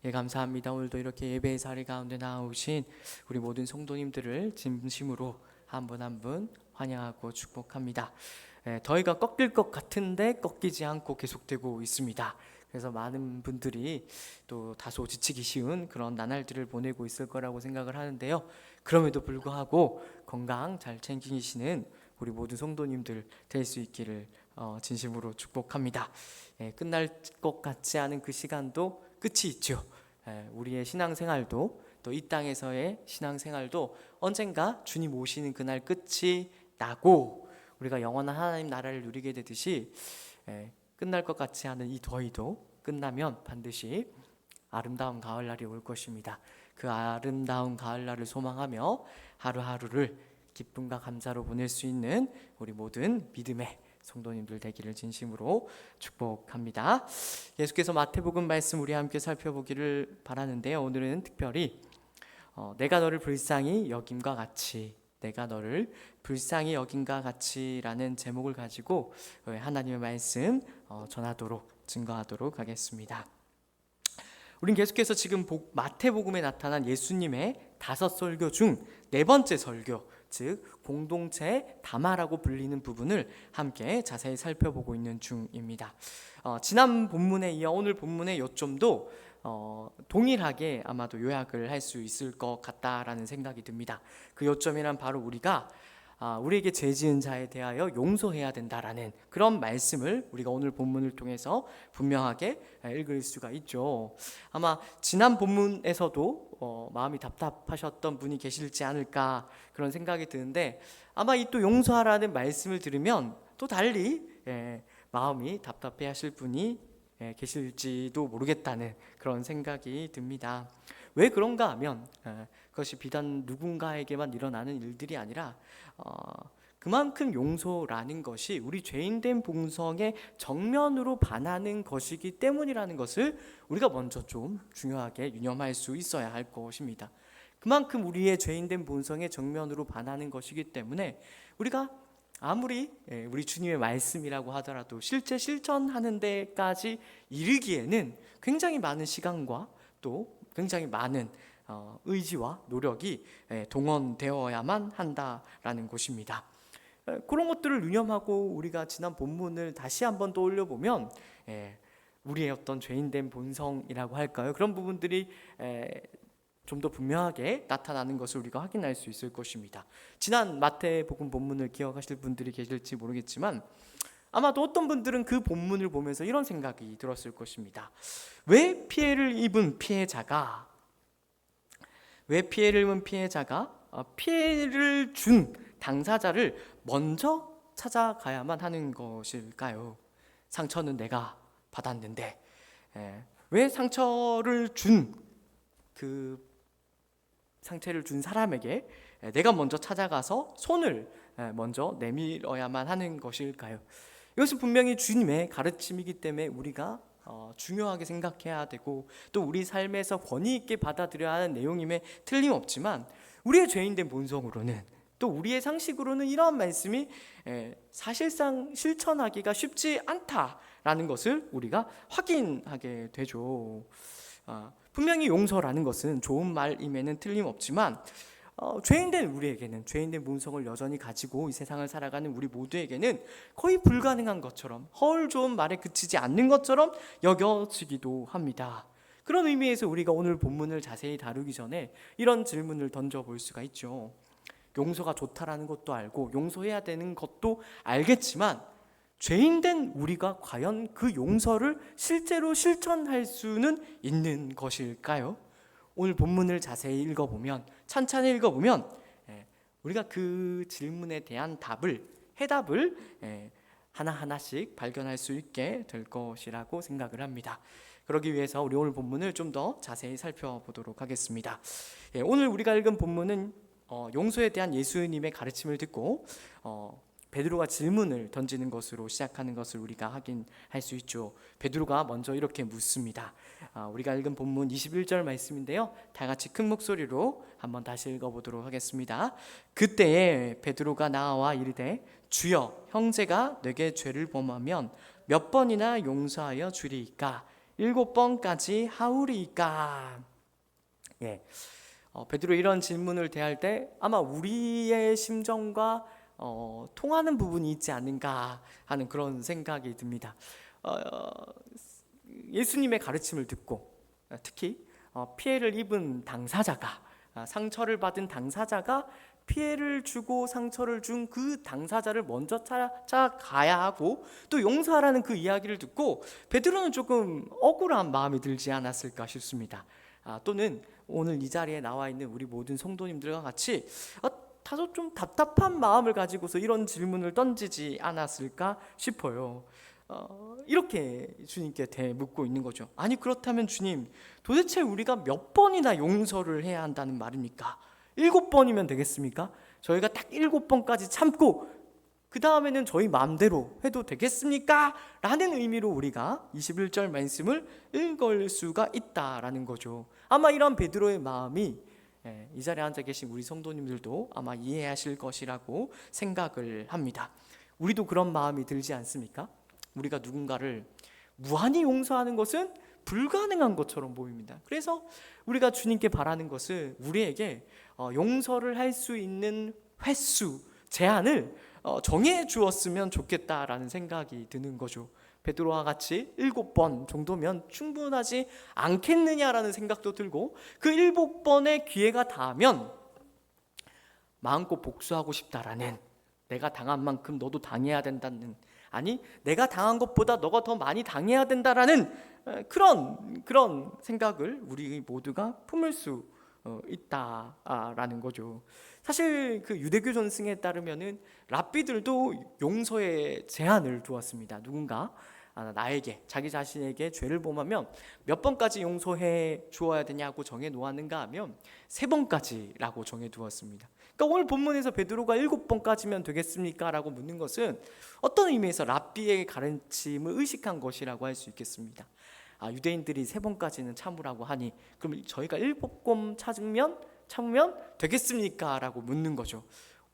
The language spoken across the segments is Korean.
예, 감사합니다. 오늘도 이렇게 예배의 자리 가운데 나오신 우리 모든 성도님들을 진심으로 한 분 한 분 환영하고 축복합니다. 더위가 꺾일 것 같은데 꺾이지 않고 계속되고 있습니다. 그래서 많은 분들이 또 다소 지치기 쉬운 그런 나날들을 보내고 있을 거라고 생각을 하는데요. 그럼에도 불구하고 건강 잘 챙기시는 우리 모든 성도님들 될 수 있기를 진심으로 축복합니다. 끝날 것 같지 않은 그 시간도 끝이 있죠. 우리의 신앙생활도 또 이 땅에서의 신앙생활도 언젠가 주님 오시는 그날 끝이 나고 우리가 영원한 하나님 나라를 누리게 되듯이 끝날 것 같지 않은 이 더위도 끝나면 반드시 아름다운 가을날이 올 것입니다. 그 아름다운 가을날을 소망하며 하루하루를 기쁨과 감사로 보낼 수 있는 우리 모든 믿음의 성도님들 되기를 진심으로 축복합니다. 계속해서 마태복음 말씀 우리 함께 살펴보기를 바라는데요. 오늘은 특별히 내가 너를 불쌍히 여김과 같이, 내가 너를 불쌍히 여김과 같이라는 제목을 가지고 하나님의 말씀 전하도록 증거하도록 하겠습니다. 우린 계속해서 지금 마태복음에 나타난 예수님의 5설교 중 4번째 설교, 즉 공동체 담화라고 불리는 부분을 함께 자세히 살펴보고 있는 중입니다. 지난 본문에 이어 오늘 본문의 요점도 동일하게 아마도 요약을 할 수 있을 것 같다라는 생각이 듭니다. 그 요점이란 바로 우리에게 죄 지은 자에 대하여 용서해야 된다라는 그런 말씀을 우리가 오늘 본문을 통해서 분명하게 읽을 수가 있죠. 아마 지난 본문에서도 마음이 답답하셨던 분이 계실지 않을까 그런 생각이 드는데 아마 이 또 용서하라는 말씀을 들으면 또 달리 마음이 답답해 하실 분이 계실지도 모르겠다는 그런 생각이 듭니다. 왜 그런가 하면 그것이 비단 누군가에게만 일어나는 일들이 아니라 그만큼 용서라는 것이 우리 죄인된 본성의 정면으로 반하는 것이기 때문이라는 것을 우리가 먼저 좀 중요하게 유념할 수 있어야 할 것입니다. 그만큼 우리의 죄인된 본성의 정면으로 반하는 것이기 때문에 우리가 아무리 우리 주님의 말씀이라고 하더라도 실제 실천하는 데까지 이르기에는 굉장히 많은 시간과 또 굉장히 많은 의지와 노력이 동원되어야만 한다라는 것입니다. 그런 것들을 유념하고 우리가 지난 본문을 다시 한번 떠올려 보면 우리의 어떤 죄인된 본성이라고 할까요? 그런 부분들이 좀 더 분명하게 나타나는 것을 우리가 확인할 수 있을 것입니다. 지난 마태복음 본문을 기억하실 분들이 계실지 모르겠지만 아마도 어떤 분들은 그 본문을 보면서 이런 생각이 들었을 것입니다. 왜 피해를 입은 피해자가 피해를 준 당사자를 먼저 찾아가야만 하는 것일까요? 상처는 내가 받았는데 왜 상처를 준 사람에게 내가 먼저 찾아가서 손을 먼저 내밀어야만 하는 것일까요? 이것은 분명히 주님의 가르침이기 때문에 우리가 중요하게 생각해야 되고 또 우리 삶에서 권위 있게 받아들여야 하는 내용임에 틀림없지만 우리의 죄인된 본성으로는 또 우리의 상식으로는 이러한 말씀이 사실상 실천하기가 쉽지 않다라는 것을 우리가 확인하게 되죠. 분명히 용서라는 것은 좋은 말임에는 틀림없지만 죄인된 우리에게는, 죄인된 본성을 여전히 가지고 이 세상을 살아가는 우리 모두에게는 거의 불가능한 것처럼, 헐 좋은 말에 그치지 않는 것처럼 여겨지기도 합니다. 그런 의미에서 우리가 오늘 본문을 자세히 다루기 전에 이런 질문을 던져볼 수가 있죠. 용서가 좋다라는 것도 알고 용서해야 되는 것도 알겠지만 죄인된 우리가 과연 그 용서를 실제로 실천할 수는 있는 것일까요? 오늘 본문을 자세히 읽어보면, 찬찬히 읽어보면 우리가 그 질문에 대한 해답을 하나하나씩 발견할 수 있게 될 것이라고 생각을 합니다. 그러기 위해서 우리 오늘 본문을 좀 더 자세히 살펴보도록 하겠습니다. 오늘 우리가 읽은 본문은 용서에 대한 예수님의 가르침을 듣고 베드로가 질문을 던지는 것으로 시작하는 것을 우리가 확인할 수 있죠. 베드로가 먼저 이렇게 묻습니다. 우리가 읽은 본문 21절 말씀인데요. 다 같이 큰 목소리로 한번 다시 읽어보도록 하겠습니다. 그때에 베드로가 나와 이르되 주여 형제가 내게 죄를 범하면 몇 번이나 용서하여 주리이까? 7번까지 하오리이까. 베드로 이런 질문을 대할 때 아마 우리의 심정과 통하는 부분이 있지 않는가 하는 그런 생각이 듭니다. 예수님의 가르침을 듣고 특히 피해를 입은 당사자가, 상처를 받은 당사자가 피해를 주고 상처를 준 그 당사자를 먼저 찾아가야 하고 또 용서하라는 그 이야기를 듣고 베드로는 조금 억울한 마음이 들지 않았을까 싶습니다. 또는 오늘 이 자리에 나와 있는 우리 모든 성도님들과 같이 다소 좀 답답한 마음을 가지고서 이런 질문을 던지지 않았을까 싶어요. 이렇게 주님께 대묻고 있는 거죠. 아니, 그렇다면 주님, 도대체 우리가 몇 번이나 용서를 해야 한다는 말입니까? 7번이면 되겠습니까? 저희가 딱 7번까지 참고 그 다음에는 저희 마음대로 해도 되겠습니까? 라는 의미로 우리가 21절 말씀을 읽을 수가 있다라는 거죠. 아마 이런 베드로의 마음이 이 자리에 앉아 계신 우리 성도님들도 아마 이해하실 것이라고 생각을 합니다. 우리도 그런 마음이 들지 않습니까? 우리가 누군가를 무한히 용서하는 것은 불가능한 것처럼 보입니다. 그래서 우리가 주님께 바라는 것은 우리에게 용서를 할 수 있는 횟수, 제한을 정해 주었으면 좋겠다라는 생각이 드는 거죠. 베드로와 같이 7번 정도면 충분하지 않겠느냐라는 생각도 들고, 그 7번의 기회가 닿으면 마음껏 복수하고 싶다라는, 내가 당한 만큼 너도 당해야 된다는, 아니 내가 당한 것보다 너가 더 많이 당해야 된다라는 그런 생각을 우리 모두가 품을 수 있다라는 거죠. 사실 그 유대교 전승에 따르면은 랍비들도 용서의 제한을 두었습니다. 누군가 나에게, 자기 자신에게 죄를 범하면 몇 번까지 용서해 주어야 되냐고 정해 놓았는가 하면 3번까지라고 정해 두었습니다. 그러니까 오늘 본문에서 베드로가 7번까지면 되겠습니까? 라고 묻는 것은 어떤 의미에서 랍비의 가르침을 의식한 것이라고 할 수 있겠습니다. 유대인들이 3번까지는 참으라고 하니 그럼 저희가 7번 참으면 되겠습니까? 라고 묻는 거죠.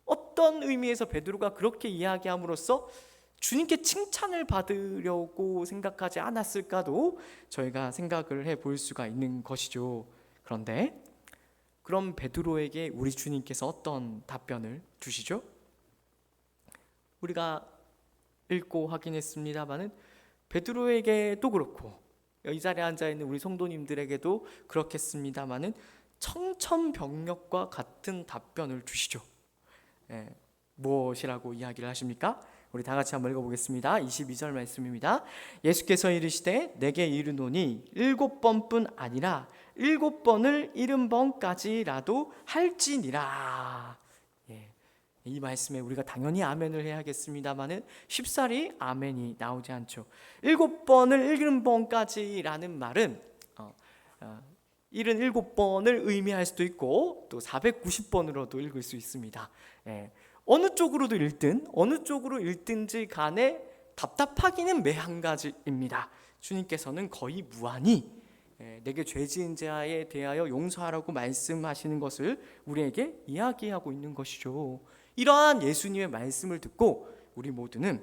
어떤 의미에서 베드로가 그렇게 이야기함으로써 주님께 칭찬을 받으려고 생각하지 않았을까도 저희가 생각을 해볼 수가 있는 것이죠. 그런데 그럼 베드로에게 우리 주님께서 어떤 답변을 주시죠? 우리가 읽고 확인했습니다마는 베드로에게도 그렇고 이 자리에 앉아있는 우리 성도님들에게도 그렇겠습니다마는 청천벽력과 같은 답변을 주시죠. 무엇이라고 이야기를 하십니까? 우리 다 같이 한번 읽어보겠습니다. 22절 말씀입니다. 예수께서 이르시되 내게 이르노니 7번뿐 아니라 7번을 70번까지라도 할지니라. 이 말씀에 우리가 당연히 아멘을 해야겠습니다마는 쉽사리 아멘이 나오지 않죠. 7번을 70번까지라는 말은 77번을 의미할 수도 있고 또 490번으로도 읽을 수 있습니다. 어느 쪽으로도 읽든 어느 쪽으로 읽든지 간에 답답하기는 매 한 가지입니다. 주님께서는 거의 무한히 내게 죄 지은 자에 대하여 용서하라고 말씀하시는 것을 우리에게 이야기하고 있는 것이죠. 이러한 예수님의 말씀을 듣고 우리 모두는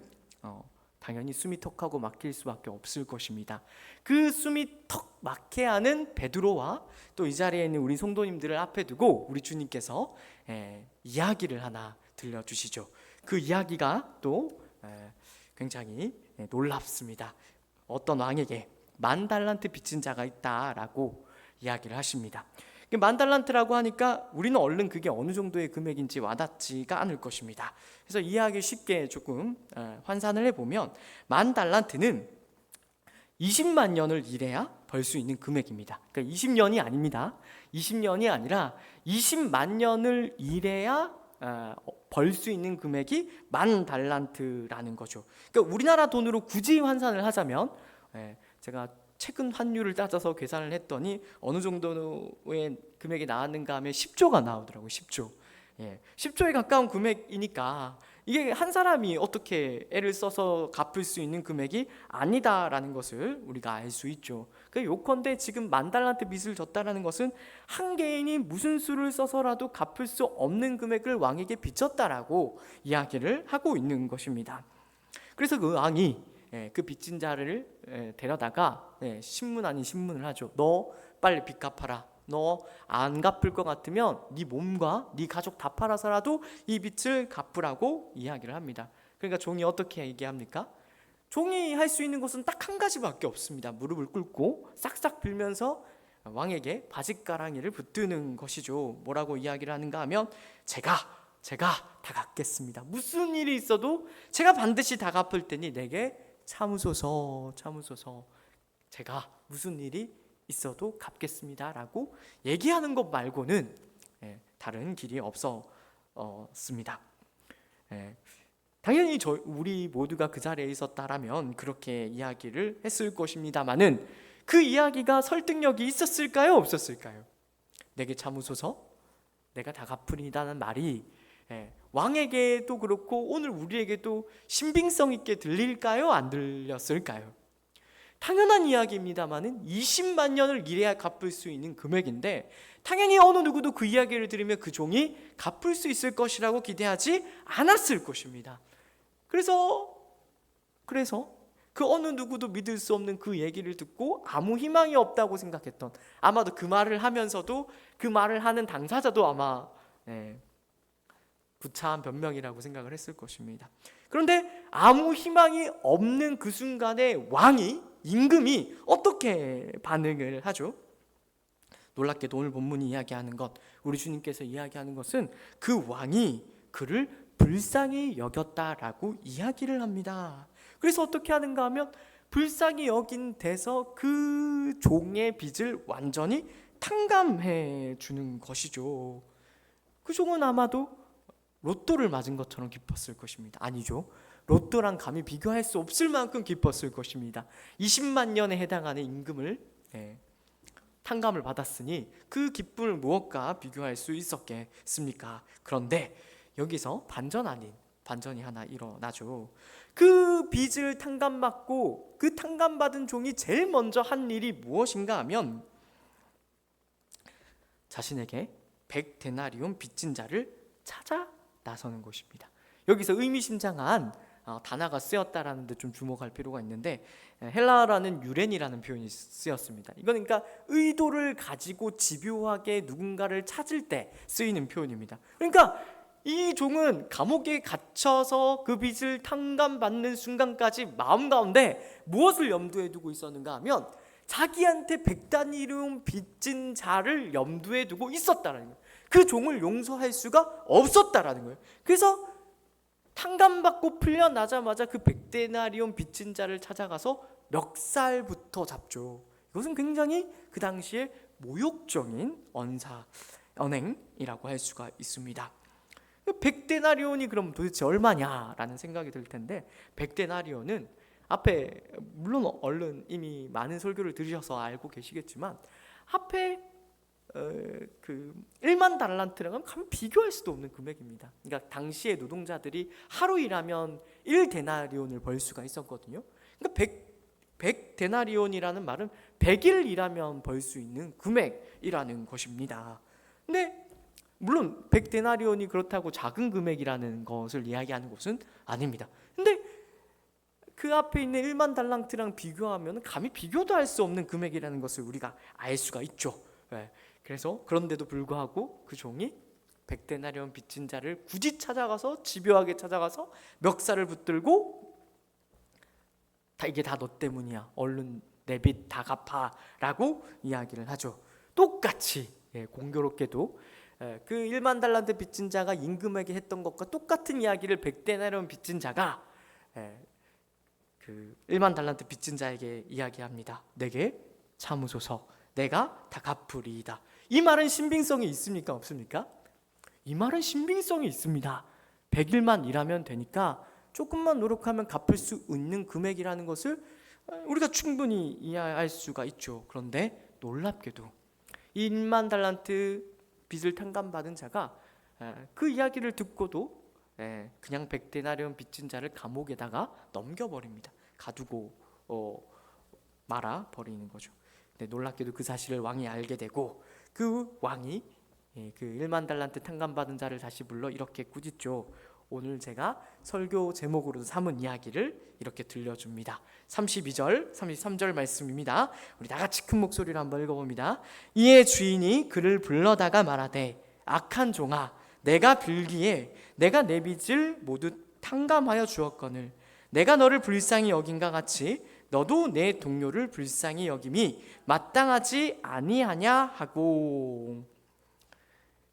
당연히 숨이 턱하고 막힐 수밖에 없을 것입니다. 그 숨이 턱 막게 하는 베드로와 또 이 자리에 있는 우리 성도님들을 앞에 두고 우리 주님께서 이야기를 하나 들려주시죠. 그 이야기가 또 굉장히 놀랍습니다. 어떤 왕에게 10,000달란트 빚진 자가 있다라고 이야기를 하십니다. 10,000달란트라고 하니까 우리는 얼른 그게 어느 정도의 금액인지 와닿지가 않을 것입니다. 그래서 이해하기 쉽게 조금 환산을 해보면 10,000달란트는 20만 년을 일해야 벌 수 있는 금액입니다. 그러니까 20년이 아닙니다. 20년이 아니라 20만 년을 일해야 벌 수 있는 금액이 10,000달란트라는 거죠. 그러니까 우리나라 돈으로 굳이 환산을 하자면 제가 최근 환율을 따져서 계산을 했더니 어느 정도의 금액이 나왔는가 하면 10조가 나오더라고요. 10조. 10조에 가까운 금액이니까 이게 한 사람이 어떻게 애를 써서 갚을 수 있는 금액이 아니다라는 것을 우리가 알 수 있죠. 요컨대 지금 10,000달란트 빚을 졌다라는 것은 한 개인이 무슨 수를 써서라도 갚을 수 없는 금액을 왕에게 빚졌다라고 이야기를 하고 있는 것입니다. 그래서 그 왕이 그 빚진 자를 데려다가 신문 아닌 신문을 하죠. 너 빨리 빚 갚아라. 너 안 갚을 것 같으면 네 몸과 네 가족 다 팔아서라도 이 빚을 갚으라고 이야기를 합니다. 그러니까 종이 어떻게 얘기합니까? 종이 할 수 있는 것은 딱 한 가지밖에 없습니다. 무릎을 꿇고 싹싹 빌면서 왕에게 바짓가랑이를 붙드는 것이죠. 뭐라고 이야기를 하는가 하면 제가 다 갚겠습니다. 무슨 일이 있어도 제가 반드시 다 갚을 테니 내게 참으소서. 제가 무슨 일이 있어도 갚겠습니다 라고 얘기하는 것 말고는 다른 길이 없었습니다. 당연히 우리 모두가 그 자리에 있었다라면 그렇게 이야기를 했을 것입니다마는 그 이야기가 설득력이 있었을까요? 없었을까요? 내게 참으소서, 내가 다 갚으리라는 말이 왕에게도 그렇고 오늘 우리에게도 신빙성 있게 들릴까요? 안 들렸을까요? 당연한 이야기입니다마는 20만 년을 일해야 갚을 수 있는 금액인데 당연히 어느 누구도 그 이야기를 들으면 그 종이 갚을 수 있을 것이라고 기대하지 않았을 것입니다. 그래서 그 어느 누구도 믿을 수 없는 그 얘기를 듣고 아무 희망이 없다고 생각했던, 아마도 그 말을 하면서도 그 말을 하는 당사자도 아마 구차한 변명이라고 생각을 했을 것입니다. 그런데 아무 희망이 없는 그 순간에 임금이 어떻게 반응을 하죠? 놀랍게도 오늘 본문이 이야기하는 것, 우리 주님께서 이야기하는 것은 그 왕이 그를 불쌍히 여겼다라고 이야기를 합니다. 그래서 어떻게 하는가 하면 불쌍히 여긴 데서 그 종의 빚을 완전히 탕감해 주는 것이죠. 그 종은 아마도 로또를 맞은 것처럼 기뻤을 것입니다. 아니죠. 로또랑 감히 비교할 수 없을 만큼 기뻤을 것입니다. 20만 년에 해당하는 임금을 탕감을 받았으니 그 기쁨을 무엇과 비교할 수 있었겠습니까? 그런데 여기서 반전 아닌 반전이 하나 일어나죠. 그 빚을 탕감받고 그 탕감받은 종이 제일 먼저 한 일이 무엇인가 하면 자신에게 100데나리온 빚진 자를 찾아 나서는 것입니다. 여기서 의미심장한 단어가 쓰였다라는 데 좀 주목할 필요가 있는데 헬라어라는 유렌이라는 표현이 쓰였습니다. 이건 그러니까 의도를 가지고 집요하게 누군가를 찾을 때 쓰이는 표현입니다. 그러니까 이 종은 감옥에 갇혀서 그 빚을 탕감받는 순간까지 마음 가운데 무엇을 염두에 두고 있었는가 하면 자기한테 100데나리온 빚진 자를 염두에 두고 있었다는 거예요. 그 종을 용서할 수가 없었다라는 거예요. 그래서 탕감받고 풀려나자마자 그 100데나리온 빚진 자를 찾아가서 멱살부터 잡죠. 이것은 굉장히 그 당시에 모욕적인 언행이라고 할 수가 있습니다. 100데나리온이 그럼 도대체 얼마냐라는 생각이 들 텐데 100데나리온은 앞에 물론 얼른 이미 많은 설교를 들으셔서 알고 계시겠지만 앞에 그 1만 달란트랑은 감 비교할 수도 없는 금액입니다. 그러니까 당시에 노동자들이 하루 일하면 1데나리온을 벌 수가 있었거든요. 그러니까 100데나리온이라는 말은 100일 일하면 벌 수 있는 금액이라는 것입니다. 근데 물론 100데나리온이 그렇다고 작은 금액이라는 것을 이야기하는 것은 아닙니다. 근데 그 앞에 있는 1만 달란트랑 비교하면 감히 비교도 할 수 없는 금액이라는 것을 우리가 알 수가 있죠. 그래서 그런데도 불구하고 그 종이 100데나리온 빚진 자를 굳이 찾아가서 집요하게 찾아가서 멱살을 붙들고 이게 다 너 때문이야. 얼른 내 빚 다 갚아라고 이야기를 하죠. 똑같이 공교롭게도 그 1만 달란트 빚진 자가 임금에게 했던 것과 똑같은 이야기를 100데나리온 빚진 자가 그 1만 달란트 빚진 자에게 이야기합니다. 내게 참으소서. 내가 다 갚으리이다. 이 말은 신빙성이 있습니까? 없습니까? 이 말은 신빙성이 있습니다. 100일만 일하면 되니까 조금만 노력하면 갚을 수 있는 금액이라는 것을 우리가 충분히 이해할 수가 있죠. 그런데 놀랍게도 1만 달란트 빚을 탕감받은 자가 그 이야기를 듣고도 그냥 100데나리온 빚진 자를 감옥에다가 넘겨버립니다. 가두고 말아버리는 거죠. 놀랍게도 그 사실을 왕이 알게 되고 그 왕이 그 1만 달란트 탕감받은 자를 다시 불러 이렇게 꾸짖죠. 오늘 제가 설교 제목으로 삼은 이야기를 이렇게 들려줍니다. 32절, 33절 말씀입니다. 우리 다 같이 큰 목소리로 한번 읽어봅니다. 이에 주인이 그를 불러다가 말하되 악한 종아, 내가 빌기에 내가 내 빚을 모두 탕감하여 주었거늘 내가 너를 불쌍히 여긴가 같이 너도 내 동료를 불쌍히 여김이 마땅하지 아니하냐 하고.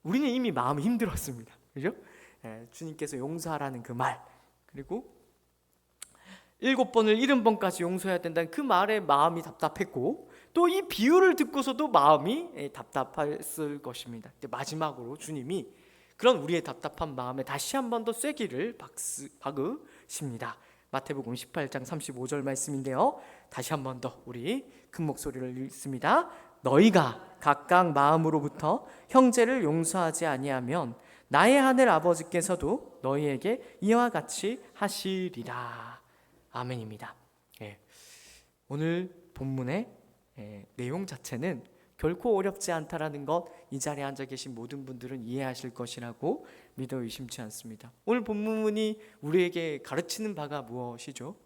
우리는 이미 마음이 힘들었습니다. 그죠? 주님께서 용서하라는 그 말, 그리고 7번을 70번까지 용서해야 된다는 그 말에 마음이 답답했고, 또 이 비유를 듣고서도 마음이 답답했을 것입니다. 마지막으로 주님이 그런 우리의 답답한 마음에 다시 한 번 더 쐐기를 박으십니다. 마태복음 18장 35절 말씀인데요, 다시 한 번 더 우리 큰 목소리를 읽습니다. 너희가 각각 마음으로부터 형제를 용서하지 아니하면 나의 하늘 아버지께서도 너희에게 이와 같이 하시리라. 아멘입니다. 오늘 본문의 내용 자체는 결코 어렵지 않다라는 것, 이 자리에 앉아 계신 모든 분들은 이해하실 것이라고 믿어 의심치 않습니다. 오늘 본문이 우리에게 가르치는 바가 무엇이죠?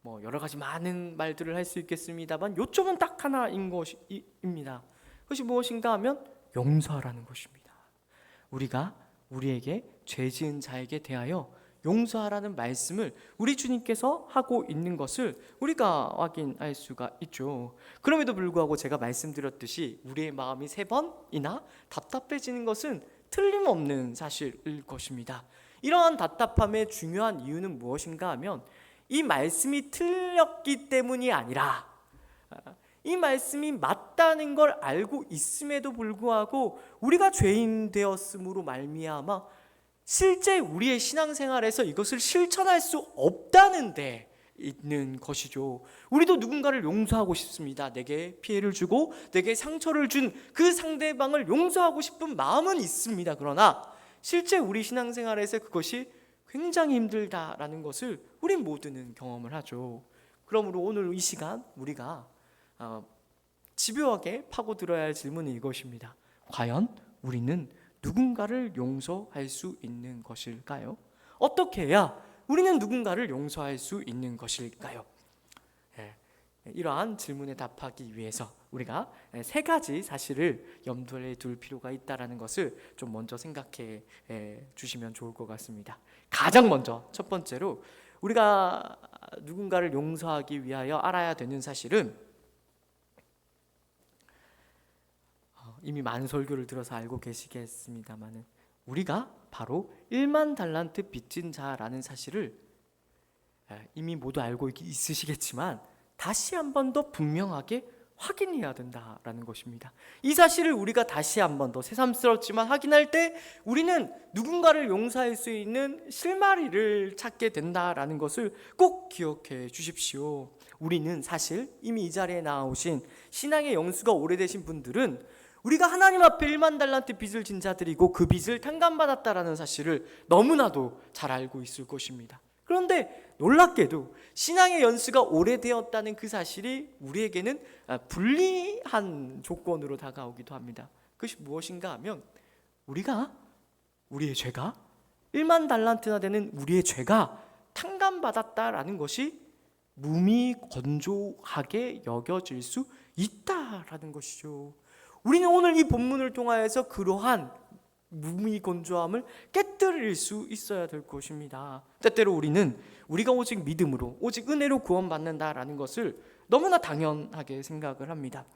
뭐 여러 가지 많은 말들을 할 수 있겠습니다만 요점은 딱 하나인 것입니다. 그것이 무엇인가 하면 용서하라는 것입니다. 우리가 우리에게 죄 지은 자에게 대하여 용서하라는 말씀을 우리 주님께서 하고 있는 것을 우리가 확인할 수가 있죠. 그럼에도 불구하고 제가 말씀드렸듯이 우리의 마음이 3번이나 답답해지는 것은 틀림없는 사실일 것입니다. 이러한 답답함의 중요한 이유는 무엇인가 하면 이 말씀이 틀렸기 때문이 아니라 이 말씀이 맞다는 걸 알고 있음에도 불구하고 우리가 죄인 되었음으로 말미암아 실제 우리의 신앙생활에서 이것을 실천할 수 없다는 데 있는 것이죠. 우리도 누군가를 용서하고 싶습니다. 내게 피해를 주고 내게 상처를 준 그 상대방을 용서하고 싶은 마음은 있습니다. 그러나 실제 우리 신앙생활에서 그것이 굉장히 힘들다라는 것을 우리 모두는 경험을 하죠. 그러므로 오늘 이 시간 우리가 집요하게 파고들어야 할 질문은 이것입니다. 과연 우리는 누군가를 용서할 수 있는 것일까요? 어떻게 해야 우리는 누군가를 용서할 수 있는 것일까요? 이러한 질문에 답하기 위해서 우리가 3가지 사실을 염두에 둘 필요가 있다는 것을 좀 먼저 생각해 주시면 좋을 것 같습니다. 가장 먼저 첫 번째로 우리가 누군가를 용서하기 위하여 알아야 되는 사실은, 이미 많은 설교를 들어서 알고 계시겠습니다만 우리가 바로 1만 달란트 빚진 자라는 사실을 이미 모두 알고 있으시겠지만 다시 한 번 더 분명하게 확인해야 된다라는 것입니다. 이 사실을 우리가 다시 한 번 더 새삼스럽지만 확인할 때 우리는 누군가를 용서할 수 있는 실마리를 찾게 된다라는 것을 꼭 기억해 주십시오. 우리는 사실 이미 이 자리에 나오신 신앙의 영수가 오래되신 분들은 우리가 하나님 앞에 1만 달란트 빚을 진 자들이고 그 빚을 탕감받았다라는 사실을 너무나도 잘 알고 있을 것입니다. 그런데 놀랍게도 신앙의 연수가 오래되었다는 그 사실이 우리에게는 불리한 조건으로 다가오기도 합니다. 그것이 무엇인가 하면 우리의 죄가 1만 달란트나 되는 우리의 죄가 탕감받았다라는 것이 무미건조하게 여겨질 수 있다라는 것이죠. 우리는 오늘 이 본문을 통하여서 그러한 무미건조함을 깨뜨릴 수 있어야 될 것입니다. 때때로 우리가 오직 믿음으로, 오직 은혜로 구원받는다라는 것을 너무나 당연하게 생각을 합니다.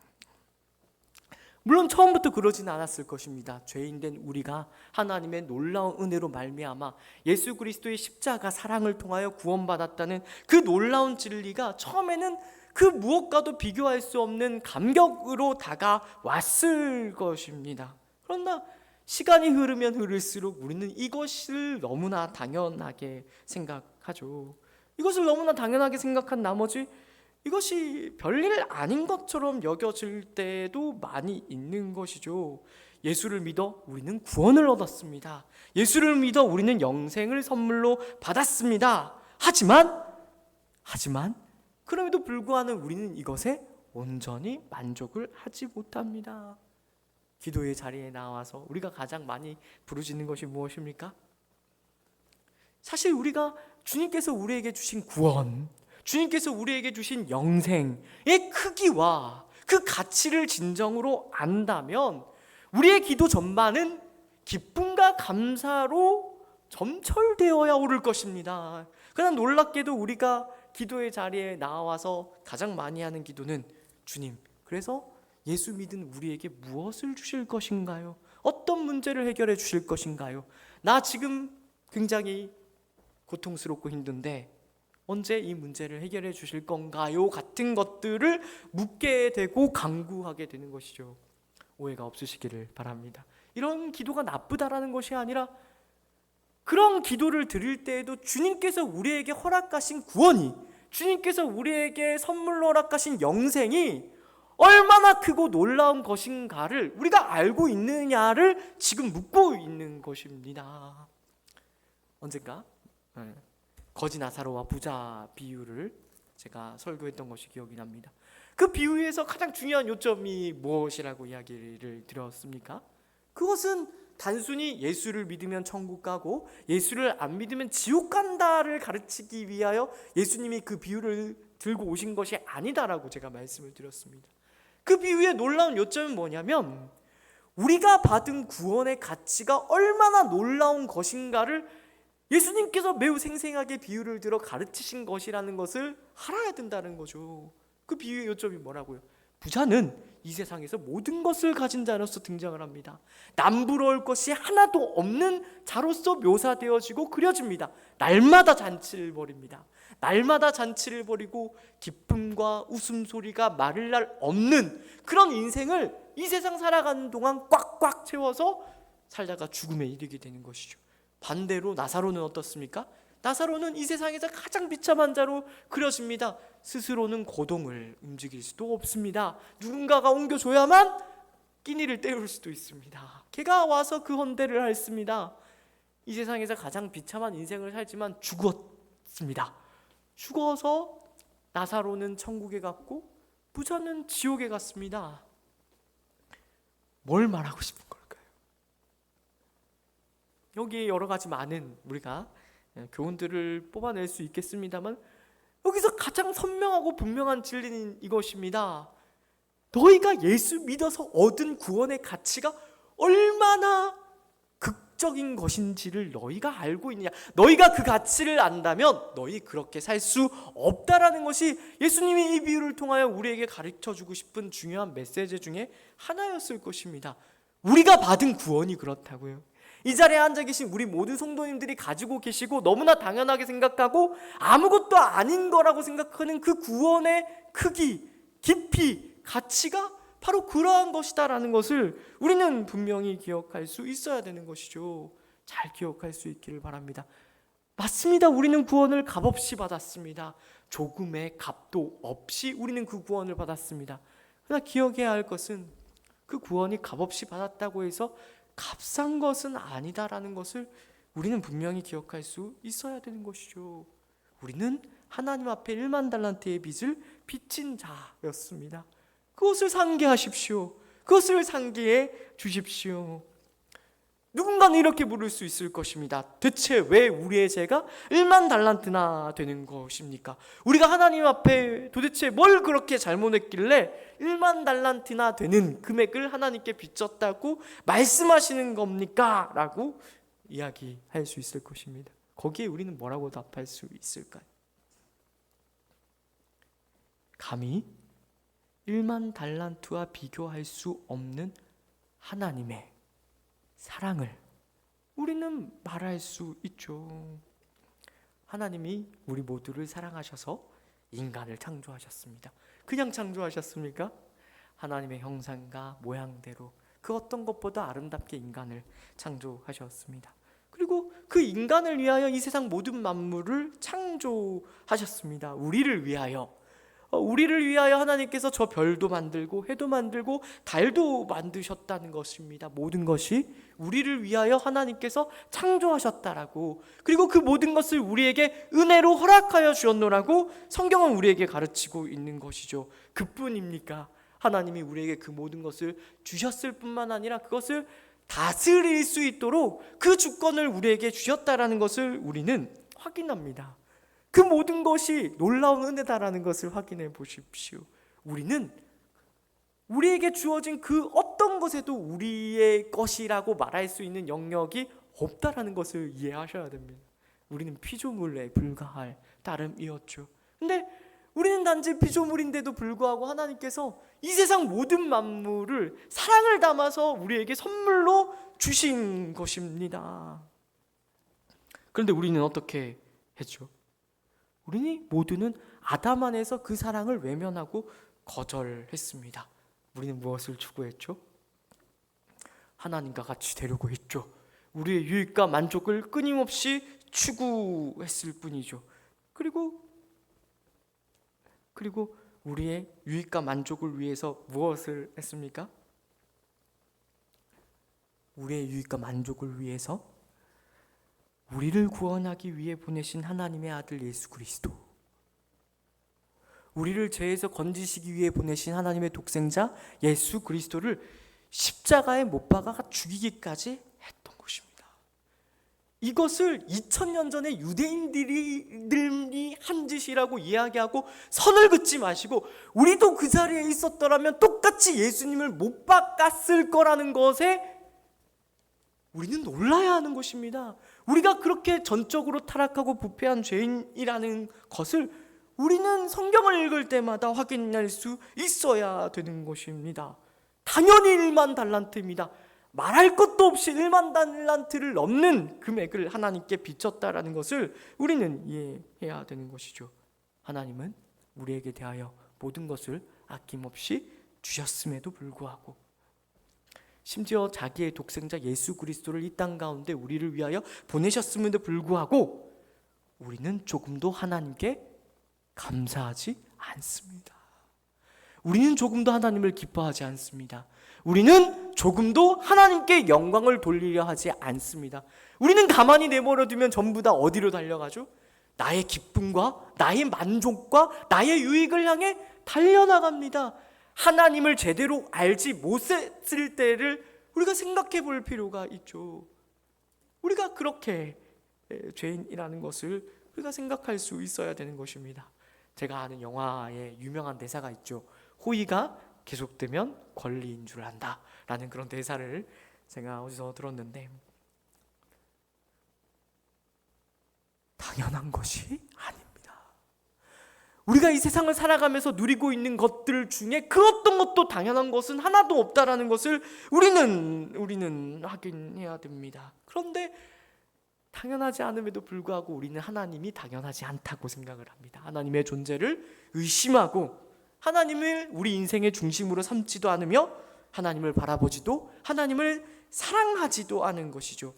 물론 처음부터 그러진 않았을 것입니다. 죄인된 우리가 하나님의 놀라운 은혜로 말미암아 예수 그리스도의 십자가 사랑을 통하여 구원받았다는 그 놀라운 진리가 처음에는 그 무엇과도 비교할 수 없는 감격으로 다가왔을 것입니다. 그러나 시간이 흐르면 흐를수록 우리는 이것을 너무나 당연하게 생각하죠. 이것을 너무나 당연하게 생각한 나머지 이것이 별일 아닌 것처럼 여겨질 때도 많이 있는 것이죠. 예수를 믿어 우리는 구원을 얻었습니다. 예수를 믿어 우리는 영생을 선물로 받았습니다. 하지만 그럼에도 불구하고 우리는 이것에 온전히 만족을 하지 못합니다. 기도의 자리에 나와서 우리가 가장 많이 부르짖는 것이 무엇입니까? 사실 우리가 주님께서 우리에게 주신 구원, 주님께서 우리에게 주신 영생의 크기와 그 가치를 진정으로 안다면 우리의 기도 전반은 기쁨과 감사로 점철되어야 오를 것입니다. 그러나 놀랍게도 우리가 기도의 자리에 나와서 가장 많이 하는 기도는 주님, 그래서 예수 믿은 우리에게 무엇을 주실 것인가요? 어떤 문제를 해결해 주실 것인가요? 나 지금 굉장히 고통스럽고 힘든데 언제 이 문제를 해결해 주실 건가요? 같은 것들을 묻게 되고 간구하게 되는 것이죠. 오해가 없으시기를 바랍니다. 이런 기도가 나쁘다라는 것이 아니라 그런 기도를 드릴 때에도 주님께서 우리에게 허락하신 구원이, 주님께서 우리에게 선물로 허락하신 영생이 얼마나 크고 놀라운 것인가를 우리가 알고 있느냐를 지금 묻고 있는 것입니다. 언젠가 거지 나사로와 부자 비유를 제가 설교했던 것이 기억이 납니다. 그 비유에서 가장 중요한 요점이 무엇이라고 이야기를 드렸습니까? 그것은 단순히 예수를 믿으면 천국 가고 예수를 안 믿으면 지옥 간다를 가르치기 위하여 예수님이 그 비유를 들고 오신 것이 아니다라고 제가 말씀을 드렸습니다. 그 비유의 놀라운 요점은 뭐냐면 우리가 받은 구원의 가치가 얼마나 놀라운 것인가를 예수님께서 매우 생생하게 비유를 들어 가르치신 것이라는 것을 알아야 된다는 거죠. 그 비유의 요점이 뭐라고요? 부자는 이 세상에서 모든 것을 가진 자로서 등장을 합니다. 남부러울 것이 하나도 없는 자로서 묘사되어지고 그려집니다. 날마다 잔치를 벌입니다. 날마다 잔치를 벌이고 기쁨과 웃음소리가 마를 날 없는 그런 인생을 이 세상 살아가는 동안 꽉꽉 채워서 살다가 죽음에 이르게 되는 것이죠. 반대로 나사로는 어떻습니까? 나사로는 이 세상에서 가장 비참한 자로 그려집니다. 스스로는 고동을 움직일 수도 없습니다. 누군가가 옮겨줘야만 끼니를 때울 수도 있습니다. 걔가 와서 그 헌대를 했습니다. 이 세상에서 가장 비참한 인생을 살지만 죽었습니다. 죽어서 나사로는 천국에 갔고 부자는 지옥에 갔습니다. 뭘 말하고 싶은 걸까요? 여기에 여러 가지 많은 우리가 교훈들을 뽑아낼 수 있겠습니다만 여기서 가장 선명하고 분명한 진리는 이것입니다. 너희가 예수 믿어서 얻은 구원의 가치가 얼마나 극적인 것인지를 너희가 알고 있느냐. 너희가 그 가치를 안다면 너희 그렇게 살 수 없다라는 것이 예수님이 이 비유를 통하여 우리에게 가르쳐주고 싶은 중요한 메시지 중에 하나였을 것입니다. 우리가 받은 구원이 그렇다고요. 이 자리에 앉아 계신 우리 모든 성도님들이 가지고 계시고 너무나 당연하게 생각하고 아무것도 아닌 거라고 생각하는 그 구원의 크기, 깊이, 가치가 바로 그러한 것이다라는 것을 우리는 분명히 기억할 수 있어야 되는 것이죠. 잘 기억할 수 있기를 바랍니다. 맞습니다. 우리는 구원을 값없이 받았습니다. 조금의 값도 없이 우리는 그 구원을 받았습니다. 그러나 기억해야 할 것은 그 구원이 값없이 받았다고 해서 값싼 것은 아니다라는 것을 우리는 분명히 기억할 수 있어야 되는 것이죠. 우리는 하나님 앞에 1만 달란트의 빚을 빚진 자였습니다. 그것을 상기하십시오. 그것을 상기해 주십시오. 누군가는 이렇게 물을 수 있을 것입니다. 대체 왜 우리의 죄가 1만 달란트나 되는 것입니까? 우리가 하나님 앞에 도대체 뭘 그렇게 잘못했길래 1만 달란트나 되는 금액을 하나님께 빚졌다고 말씀하시는 겁니까? 라고 이야기할 수 있을 것입니다. 거기에 우리는 뭐라고 답할 수 있을까요? 감히 1만 달란트와 비교할 수 없는 하나님의 사랑을 우리는 말할 수 있죠. 하나님이 우리 모두를 사랑하셔서 인간을 창조하셨습니다. 그냥 창조하셨습니까? 하나님의 형상과 모양대로 그 어떤 것보다 아름답게 인간을 창조하셨습니다. 그리고 그 인간을 위하여 이 세상 모든 만물을 창조하셨습니다. 우리를 위하여 하나님께서 저 별도 만들고 해도 만들고 달도 만드셨다는 것입니다. 모든 것이 우리를 위하여 하나님께서 창조하셨다라고, 그리고 그 모든 것을 우리에게 은혜로 허락하여 주었노라고 성경은 우리에게 가르치고 있는 것이죠. 그뿐입니까? 하나님이 우리에게 그 모든 것을 주셨을 뿐만 아니라 그것을 다스릴 수 있도록 그 주권을 우리에게 주셨다라는 것을 우리는 확인합니다. 그 모든 것이 놀라운 은혜다라는 것을 확인해 보십시오. 우리는 우리에게 주어진 그 어떤 것에도 우리의 것이라고 말할 수 있는 영역이 없다라는 것을 이해하셔야 됩니다. 우리는 피조물에 불과할 따름이었죠. 근데 우리는 단지 피조물인데도 불구하고 하나님께서 이 세상 모든 만물을 사랑을 담아서 우리에게 선물로 주신 것입니다. 그런데 우리는 어떻게 했죠? 우리는 모두는 아담 안에서 그 사랑을 외면하고 거절했습니다. 우리는 무엇을 추구했죠? 하나님과 같이 되려고 했죠. 우리의 유익과 만족을 끊임없이 추구했을 뿐이죠. 그리고 우리의 유익과 만족을 위해서 무엇을 했습니까? 우리의 유익과 만족을 위해서 우리를 구원하기 위해 보내신 하나님의 아들 예수 그리스도, 우리를 죄에서 건지시기 위해 보내신 하나님의 독생자 예수 그리스도를 십자가에 못 박아 죽이기까지 했던 것입니다. 이것을 2000년 전에 유대인들이 한 짓이라고 이야기하고 선을 긋지 마시고 우리도 그 자리에 있었더라면 똑같이 예수님을 못 박았을 거라는 것에 우리는 놀라야 하는 것입니다. 우리가 그렇게 전적으로 타락하고 부패한 죄인이라는 것을 우리는 성경을 읽을 때마다 확인할 수 있어야 되는 것입니다. 당연히 1만 달란트입니다. 말할 것도 없이 1만 달란트를 넘는 금액을 하나님께 비쳤다라는 것을 우리는 이해해야 되는 것이죠. 하나님은 우리에게 대하여 모든 것을 아낌없이 주셨음에도 불구하고 심지어 자기의 독생자 예수 그리스도를 이 땅 가운데 우리를 위하여 보내셨음에도 불구하고 우리는 조금도 하나님께 감사하지 않습니다. 우리는 조금도 하나님을 기뻐하지 않습니다. 우리는 조금도 하나님께 영광을 돌리려 하지 않습니다. 우리는 가만히 내버려두면 전부 다 어디로 달려가죠? 나의 기쁨과 나의 만족과 나의 유익을 향해 달려나갑니다. 하나님을 제대로 알지 못했을 때를 우리가 생각해 볼 필요가 있죠. 우리가 그렇게 죄인이라는 것을 우리가 생각할 수 있어야 되는 것입니다. 제가 아는 영화에 유명한 대사가 있죠. 호의가 계속되면 권리인 줄 안다 라는 그런 대사를 제가 어디서 들었는데, 당연한 것이 아닙니다. 우리가 이 세상을 살아가면서 누리고 있는 것들 중에 그 어떤 것도 당연한 것은 하나도 없다라는 것을 우리는 확인해야 됩니다. 그런데 당연하지 않음에도 불구하고 우리는 하나님이 당연하지 않다고 생각을 합니다. 하나님의 존재를 의심하고 하나님을 우리 인생의 중심으로 삼지도 않으며 하나님을 바라보지도 하나님을 사랑하지도 않은 것이죠.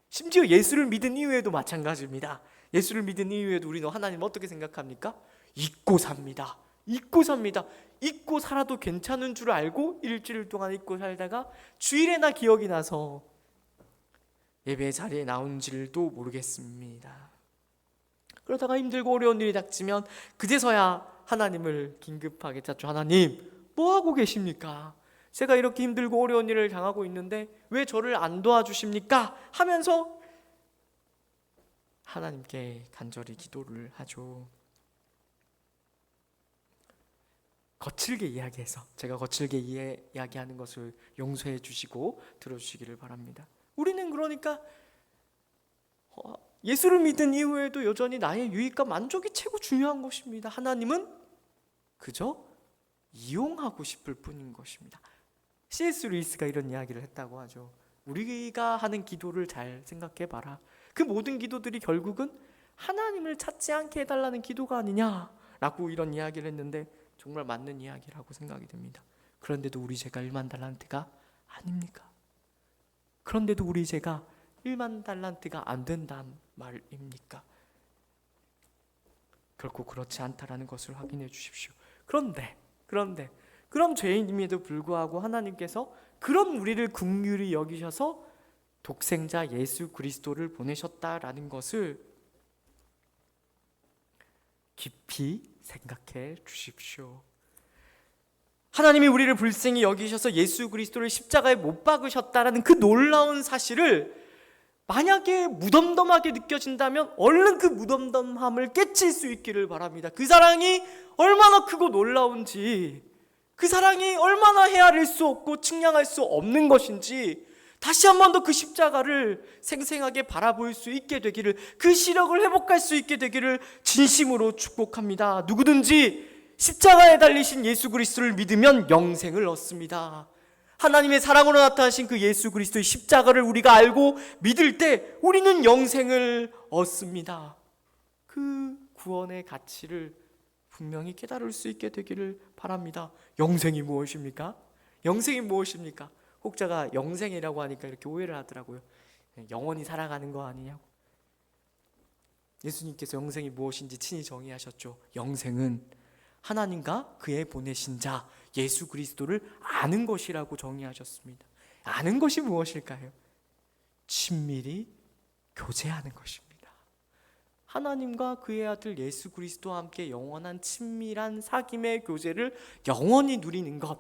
심지어 예수를 믿은 이후에도 마찬가지입니다. 예수를 믿은 이후에도 우리는 하나님을 어떻게 생각합니까? 잊고 삽니다. 잊고 삽니다. 잊고 살아도 괜찮은 줄 알고 일주일 동안 잊고 살다가 주일에나 기억이 나서 예배 자리에 나온 줄도 모르겠습니다. 그러다가 힘들고 어려운 일이 닥치면 그제서야 하나님을 긴급하게 찾죠. 하나님, 뭐 하고 계십니까? 제가 이렇게 힘들고 어려운 일을 당하고 있는데 왜 저를 안 도와주십니까? 하면서 하나님께 간절히 기도를 하죠. 거칠게 이야기해서 제가 거칠게 이야기하는 것을 용서해 주시고 들어주시기를 바랍니다. 우리는 그러니까 예수를 믿은 이후에도 여전히 나의 유익과 만족이 최고 중요한 것입니다. 하나님은 그저 이용하고 싶을 뿐인 것입니다. C.S. 루이스가 이런 이야기를 했다고 하죠. 우리가 하는 기도를 잘 생각해 봐라. 그 모든 기도들이 결국은 하나님을 찾지 않게 해달라는 기도가 아니냐라고 이런 이야기를 했는데 정말 맞는 이야기라고 생각이 됩니다. 그런데도 우리 죄가 1만 달란트가 아닙니까? 그런데도 우리 죄가 1만 달란트가 안 된단 말입니까? 결코 그렇지 않다라는 것을 확인해 주십시오. 그런데 그런 죄인임에도 불구하고 하나님께서 그런 우리를 긍휼히 여기셔서 독생자 예수 그리스도를 보내셨다라는 것을 깊이 생각해 주십시오. 하나님이 우리를 불쌍히 여기셔서 예수 그리스도를 십자가에 못 박으셨다라는 그 놀라운 사실을 만약에 무덤덤하게 느껴진다면 얼른 그 무덤덤함을 깨칠 수 있기를 바랍니다. 그 사랑이 얼마나 크고 놀라운지, 그 사랑이 얼마나 헤아릴 수 없고 측량할 수 없는 것인지 다시 한 번 더 그 십자가를 생생하게 바라볼 수 있게 되기를, 그 시력을 회복할 수 있게 되기를 진심으로 축복합니다. 누구든지 십자가에 달리신 예수 그리스도를 믿으면 영생을 얻습니다. 하나님의 사랑으로 나타나신 그 예수 그리스도의 십자가를 우리가 알고 믿을 때 우리는 영생을 얻습니다. 그 구원의 가치를 분명히 깨달을 수 있게 되기를 바랍니다. 영생이 무엇입니까? 영생이 무엇입니까? 혹자가 영생이라고 하니까 이렇게 오해를 하더라고요. 영원히 살아가는 거 아니냐고. 예수님께서 영생이 무엇인지 친히 정의하셨죠. 영생은 하나님과 그의 보내신 자 예수 그리스도를 아는 것이라고 정의하셨습니다. 아는 것이 무엇일까요? 친밀히 교제하는 것입니다. 하나님과 그의 아들 예수 그리스도와 함께 영원한 친밀한 사귐의 교제를 영원히 누리는 것,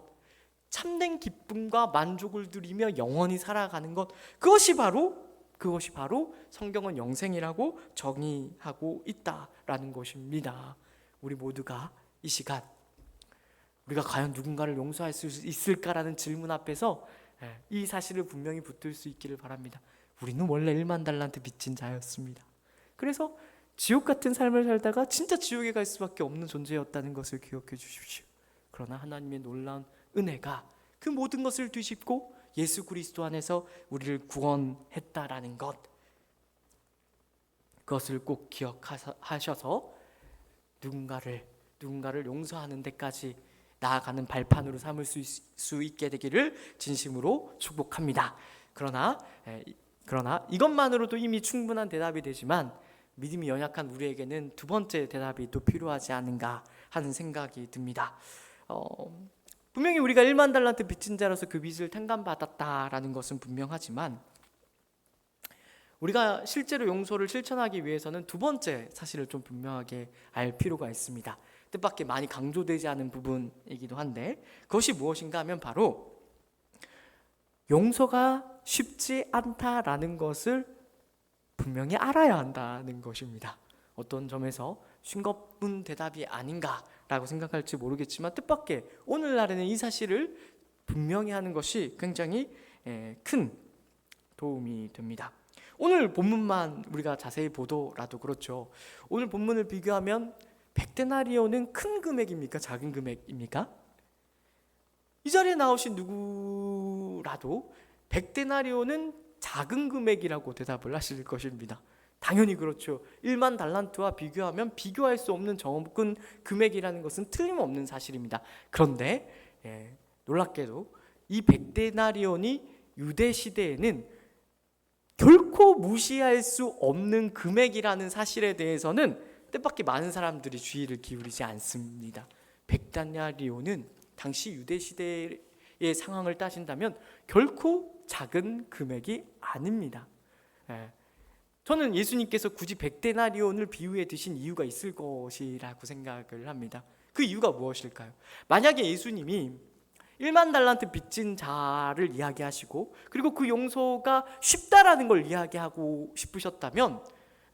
참된 기쁨과 만족을 누리며 영원히 살아가는 것, 그것이 바로 성경은 영생이라고 정의하고 있다라는 것입니다. 우리 모두가 이 시간 우리가 과연 누군가를 용서할 수 있을까라는 질문 앞에서 이 사실을 분명히 붙들 수 있기를 바랍니다. 우리는 원래 1만 달란트 빚진 자였습니다. 그래서 지옥 같은 삶을 살다가 진짜 지옥에 갈 수밖에 없는 존재였다는 것을 기억해 주십시오. 그러나 하나님의 놀라운 은혜가 그 모든 것을 뒤집고 예수 그리스도 안에서 우리를 구원했다라는 것, 그것을 꼭 기억하셔서 누군가를 용서하는 데까지 나아가는 발판으로 삼을 수 있게 되기를 진심으로 축복합니다. 그러나 이것만으로도 이미 충분한 대답이 되지만 믿음이 연약한 우리에게는 두 번째 대답이 또 필요하지 않은가 하는 생각이 듭니다. 분명히 우리가 1만 달란트 빚진 자로서 그 빚을 탕감받았다라는 것은 분명하지만 우리가 실제로 용서를 실천하기 위해서는 두 번째 사실을 좀 분명하게 알 필요가 있습니다. 뜻밖의 많이 강조되지 않은 부분이기도 한데 그것이 무엇인가 하면 바로 용서가 쉽지 않다라는 것을 분명히 알아야 한다는 것입니다. 어떤 점에서 싱겁은 대답이 아닌가라고 생각할지 모르겠지만 뜻밖의 오늘날에는 이 사실을 분명히 하는 것이 굉장히 큰 도움이 됩니다. 오늘 본문만 우리가 자세히 보더라도 그렇죠. 오늘 본문을 비교하면 100데나리온은 큰 금액입니까? 작은 금액입니까? 이 자리에 나오신 누구라도 100데나리온은 작은 금액이라고 대답을 하실 것입니다. 당연히 그렇죠. 1만 달란트와 비교하면 비교할 수 없는 적은 금액이라는 것은 틀림없는 사실입니다. 그런데 놀랍게도 이 100데나리온이 유대 시대에는 결코 무시할 수 없는 금액이라는 사실에 대해서는 뜻밖의 많은 사람들이 주의를 기울이지 않습니다. 100데나리온은 당시 유대 시대의 상황을 따진다면 결코 작은 금액이 아닙니다. 저는 예수님께서 굳이 100데나리온을 비유해 드신 이유가 있을 것이라고 생각을 합니다. 그 이유가 무엇일까요? 만약에 예수님이 1만 달란트 빚진 자를 이야기하시고 그리고 그 용서가 쉽다라는 걸 이야기하고 싶으셨다면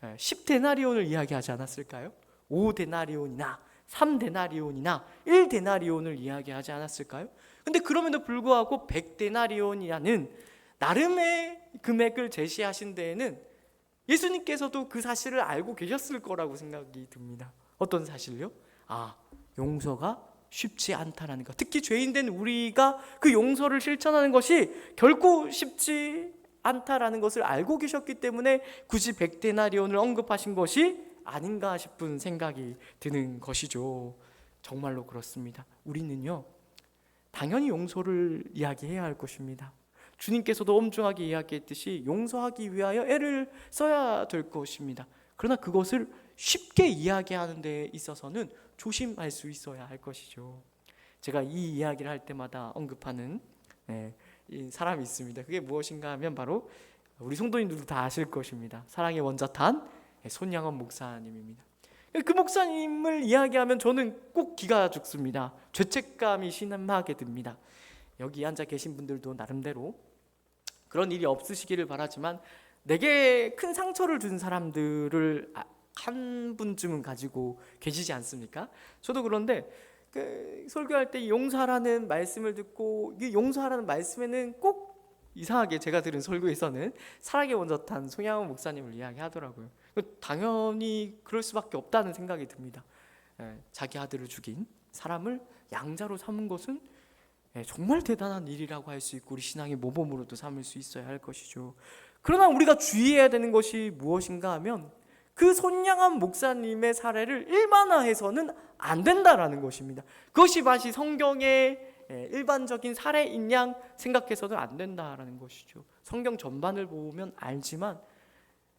10데나리온을 이야기하지 않았을까요? 5데나리온이나 3데나리온이나 1데나리온을 이야기하지 않았을까요? 근데 그럼에도 불구하고 100데나리온이라는 나름의 금액을 제시하신 데에는 예수님께서도 그 사실을 알고 계셨을 거라고 생각이 듭니다. 어떤 사실요? 용서가 쉽지 않다라는 것. 특히 죄인된 우리가 그 용서를 실천하는 것이 결코 쉽지 않다라는 것을 알고 계셨기 때문에 굳이 100데나리온을 언급하신 것이 아닌가 싶은 생각이 드는 것이죠. 정말로 그렇습니다. 우리는요, 당연히 용서를 이야기해야 할 것입니다. 주님께서도 엄중하게 이야기했듯이 용서하기 위하여 애를 써야 될 것입니다. 그러나 그것을 쉽게 이야기하는 데 있어서는 조심할 수 있어야 할 것이죠. 제가 이 이야기를 할 때마다 언급하는 이 사람이 있습니다. 그게 무엇인가 하면 바로 우리 성도님들도 다 아실 것입니다. 사랑의 원자탄 손양원 목사님입니다. 그 목사님을 이야기하면 저는 꼭 기가 죽습니다. 죄책감이 심하게 듭니다. 여기 앉아 계신 분들도 나름대로 그런 일이 없으시기를 바라지만 내게 큰 상처를 준 사람들을 한 분쯤은 가지고 계시지 않습니까? 저도 그런데 설교할 때 용서하라는 말씀을 듣고, 이 용서하라는 말씀에는 꼭 이상하게 제가 들은 설교에서는 사랑의 원자탄 송양원 목사님을 이야기하더라고요. 당연히 그럴 수밖에 없다는 생각이 듭니다. 자기 아들을 죽인 사람을 양자로 삼은 것은 정말 대단한 일이라고 할 수 있고 우리 신앙의 모범으로도 삼을 수 있어야 할 것이죠. 그러나 우리가 주의해야 되는 것이 무엇인가 하면 그 손양한 목사님의 사례를 일반화해서는 안 된다라는 것입니다. 그것이 마치 성경의 일반적인 사례인 양 생각해서는 안 된다라는 것이죠. 성경 전반을 보면 알지만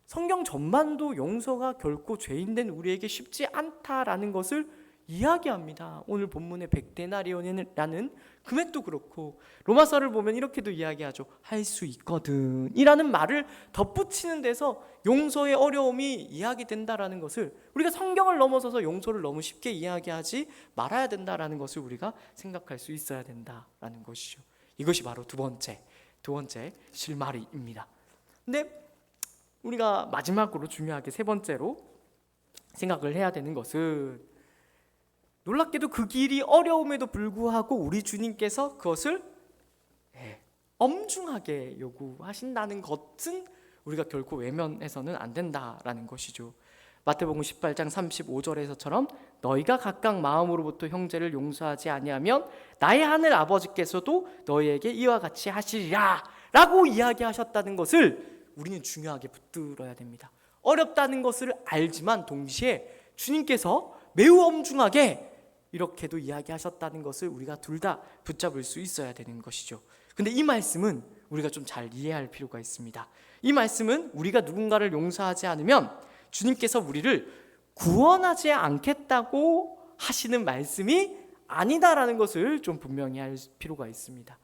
성경 전반도 용서가 결코 죄인된 우리에게 쉽지 않다라는 것을 이야기합니다. 오늘 본문의 100데나리온이라는 금액도 그렇고 로마서를 보면 이렇게도 이야기하죠. 할 수 있거든 이라는 말을 덧붙이는 데서 용서의 어려움이 이야기된다라는 것을, 우리가 성경을 넘어서서 용서를 너무 쉽게 이야기하지 말아야 된다라는 것을 우리가 생각할 수 있어야 된다라는 것이죠. 이것이 바로 두 번째 실마리입니다. 근데 우리가 마지막으로 중요하게 세 번째로 생각을 해야 되는 것은, 놀랍게도 그 길이 어려움에도 불구하고 우리 주님께서 그것을 엄중하게 요구하신다는 것은 우리가 결코 외면해서는 안 된다라는 것이죠. 마태복음 18장 35절에서처럼 너희가 각각 마음으로부터 형제를 용서하지 아니하면 나의 하늘 아버지께서도 너희에게 이와 같이 하시리라 라고 이야기하셨다는 것을 우리는 중요하게 붙들어야 됩니다. 어렵다는 것을 알지만 동시에 주님께서 매우 엄중하게 이렇게도 이야기하셨다는 것을 우리가 둘 다 붙잡을 수 있어야 되는 것이죠. 근데 이 말씀은 우리가 좀 잘 이해할 필요가 있습니다. 이 말씀은 우리가 누군가를 용서하지 않으면 주님께서 우리를 구원하지 않겠다고 하시는 말씀이 아니다라는 것을 좀 분명히 할 필요가 있습니다.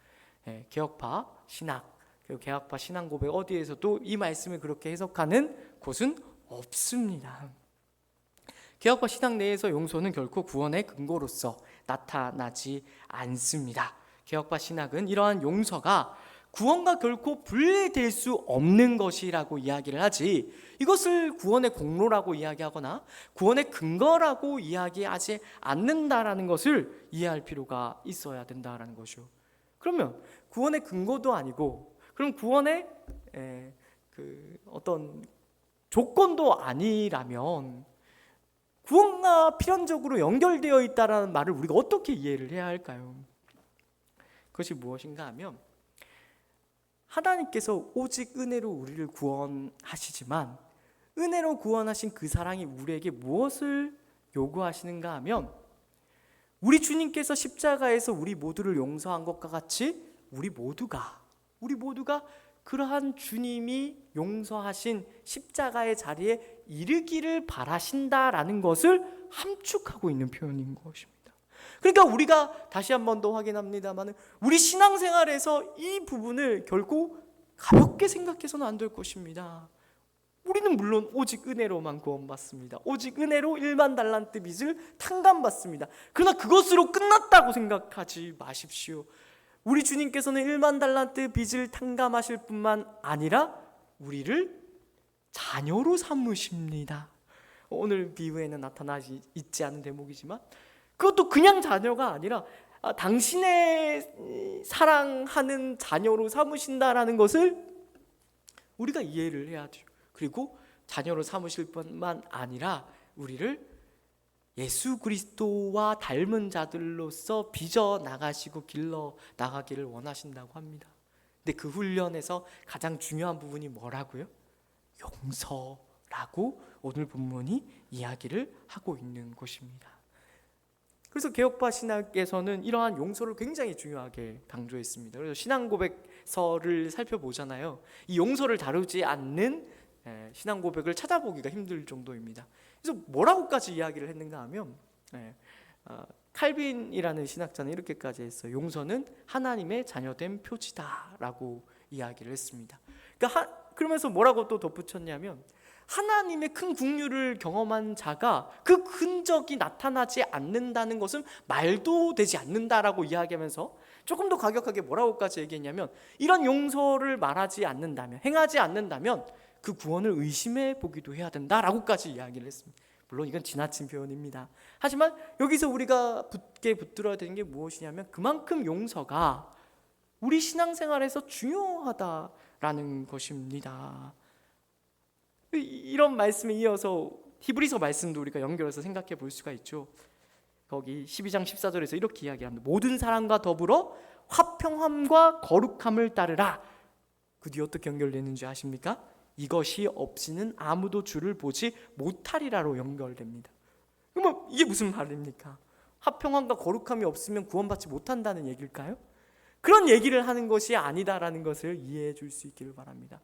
개혁파 신학, 그리고 개혁파 신앙 고백 어디에서도 이 말씀을 그렇게 해석하는 곳은 없습니다. 개혁파 신학 내에서 용서는 결코 구원의 근거로서 나타나지 않습니다. 개혁파 신학은 이러한 용서가 구원과 결코 분리될 수 없는 것이라고 이야기를 하지, 이것을 구원의 공로라고 이야기하거나 구원의 근거라고 이야기하지 않는다라는 것을 이해할 필요가 있어야 된다라는 것이죠. 그러면 구원의 근거도 아니고, 그럼 구원의 어떤 조건도 아니라면 구원과 필연적으로 연결되어 있다는 말을 우리가 어떻게 이해를 해야 할까요? 그것이 무엇인가 하면, 하나님께서 오직 은혜로 우리를 구원하시지만 은혜로 구원하신 그 사랑이 우리에게 무엇을 요구하시는가 하면, 우리 주님께서 십자가에서 우리 모두를 용서한 것과 같이 우리 모두가 그러한 주님이 용서하신 십자가의 자리에 이르기를 바라신다라는 것을 함축하고 있는 표현인 것입니다. 그러니까 우리가 다시 한 번 더 확인합니다만, 우리 신앙생활에서 이 부분을 결코 가볍게 생각해서는 안 될 것입니다. 우리는 물론 오직 은혜로만 구원받습니다. 오직 은혜로 1만 달란트 빚을 탕감받습니다. 그러나 그것으로 끝났다고 생각하지 마십시오. 우리 주님께서는 1만 달란트 빚을 탕감하실 뿐만 아니라 우리를 자녀로 삼으십니다. 오늘 비유에는 나타나지 있지 않은 대목이지만 그것도 그냥 자녀가 아니라 당신의 사랑하는 자녀로 삼으신다라는 것을 우리가 이해를 해야죠. 그리고 자녀로 삼으실 뿐만 아니라 우리를 예수 그리스도와 닮은 자들로서 빚어 나가시고 길러 나가기를 원하신다고 합니다. 근데 그 훈련에서 가장 중요한 부분이 뭐라고요? 용서라고 오늘 본문이 이야기를 하고 있는 것입니다. 그래서 개혁파 신학에서는 이러한 용서를 굉장히 중요하게 강조했습니다. 그래서 신앙 고백서를 살펴보잖아요. 이 용서를 다루지 않는 신앙 고백을 찾아보기가 힘들 정도입니다. 그래서 뭐라고까지 이야기를 했는가 하면, 칼빈이라는 신학자는 이렇게까지 했어요. 용서는 하나님의 자녀된 표지다라고 이야기를 했습니다. 그러니까 그러면서 뭐라고 또 덧붙였냐면, 하나님의 큰 긍휼을 경험한 자가 그 흔적이 나타나지 않는다는 것은 말도 되지 않는다라고 이야기하면서 조금 더 과격하게 뭐라고까지 얘기했냐면, 이런 용서를 말하지 않는다면, 행하지 않는다면 그 구원을 의심해 보기도 해야 된다라고까지 이야기를 했습니다. 물론 이건 지나친 표현입니다. 하지만 여기서 우리가 붙게 붙들어야 되는 게 무엇이냐면, 그만큼 용서가 우리 신앙생활에서 중요하다라는 것입니다. 이런 말씀에 이어서 히브리서 말씀도 우리가 연결해서 생각해 볼 수가 있죠. 거기 12장 14절에서 이렇게 이야기합니다. 모든 사람과 더불어 화평함과 거룩함을 따르라. 그 뒤에 어떻게 연결되는지 아십니까? 이것이 없이는 아무도 주를 보지 못하리라로 연결됩니다. 그러면 이게 무슨 말입니까? 화평함과 거룩함이 없으면 구원받지 못한다는 얘기일까요? 그런 얘기를 하는 것이 아니다라는 것을 이해해 줄 수 있기를 바랍니다.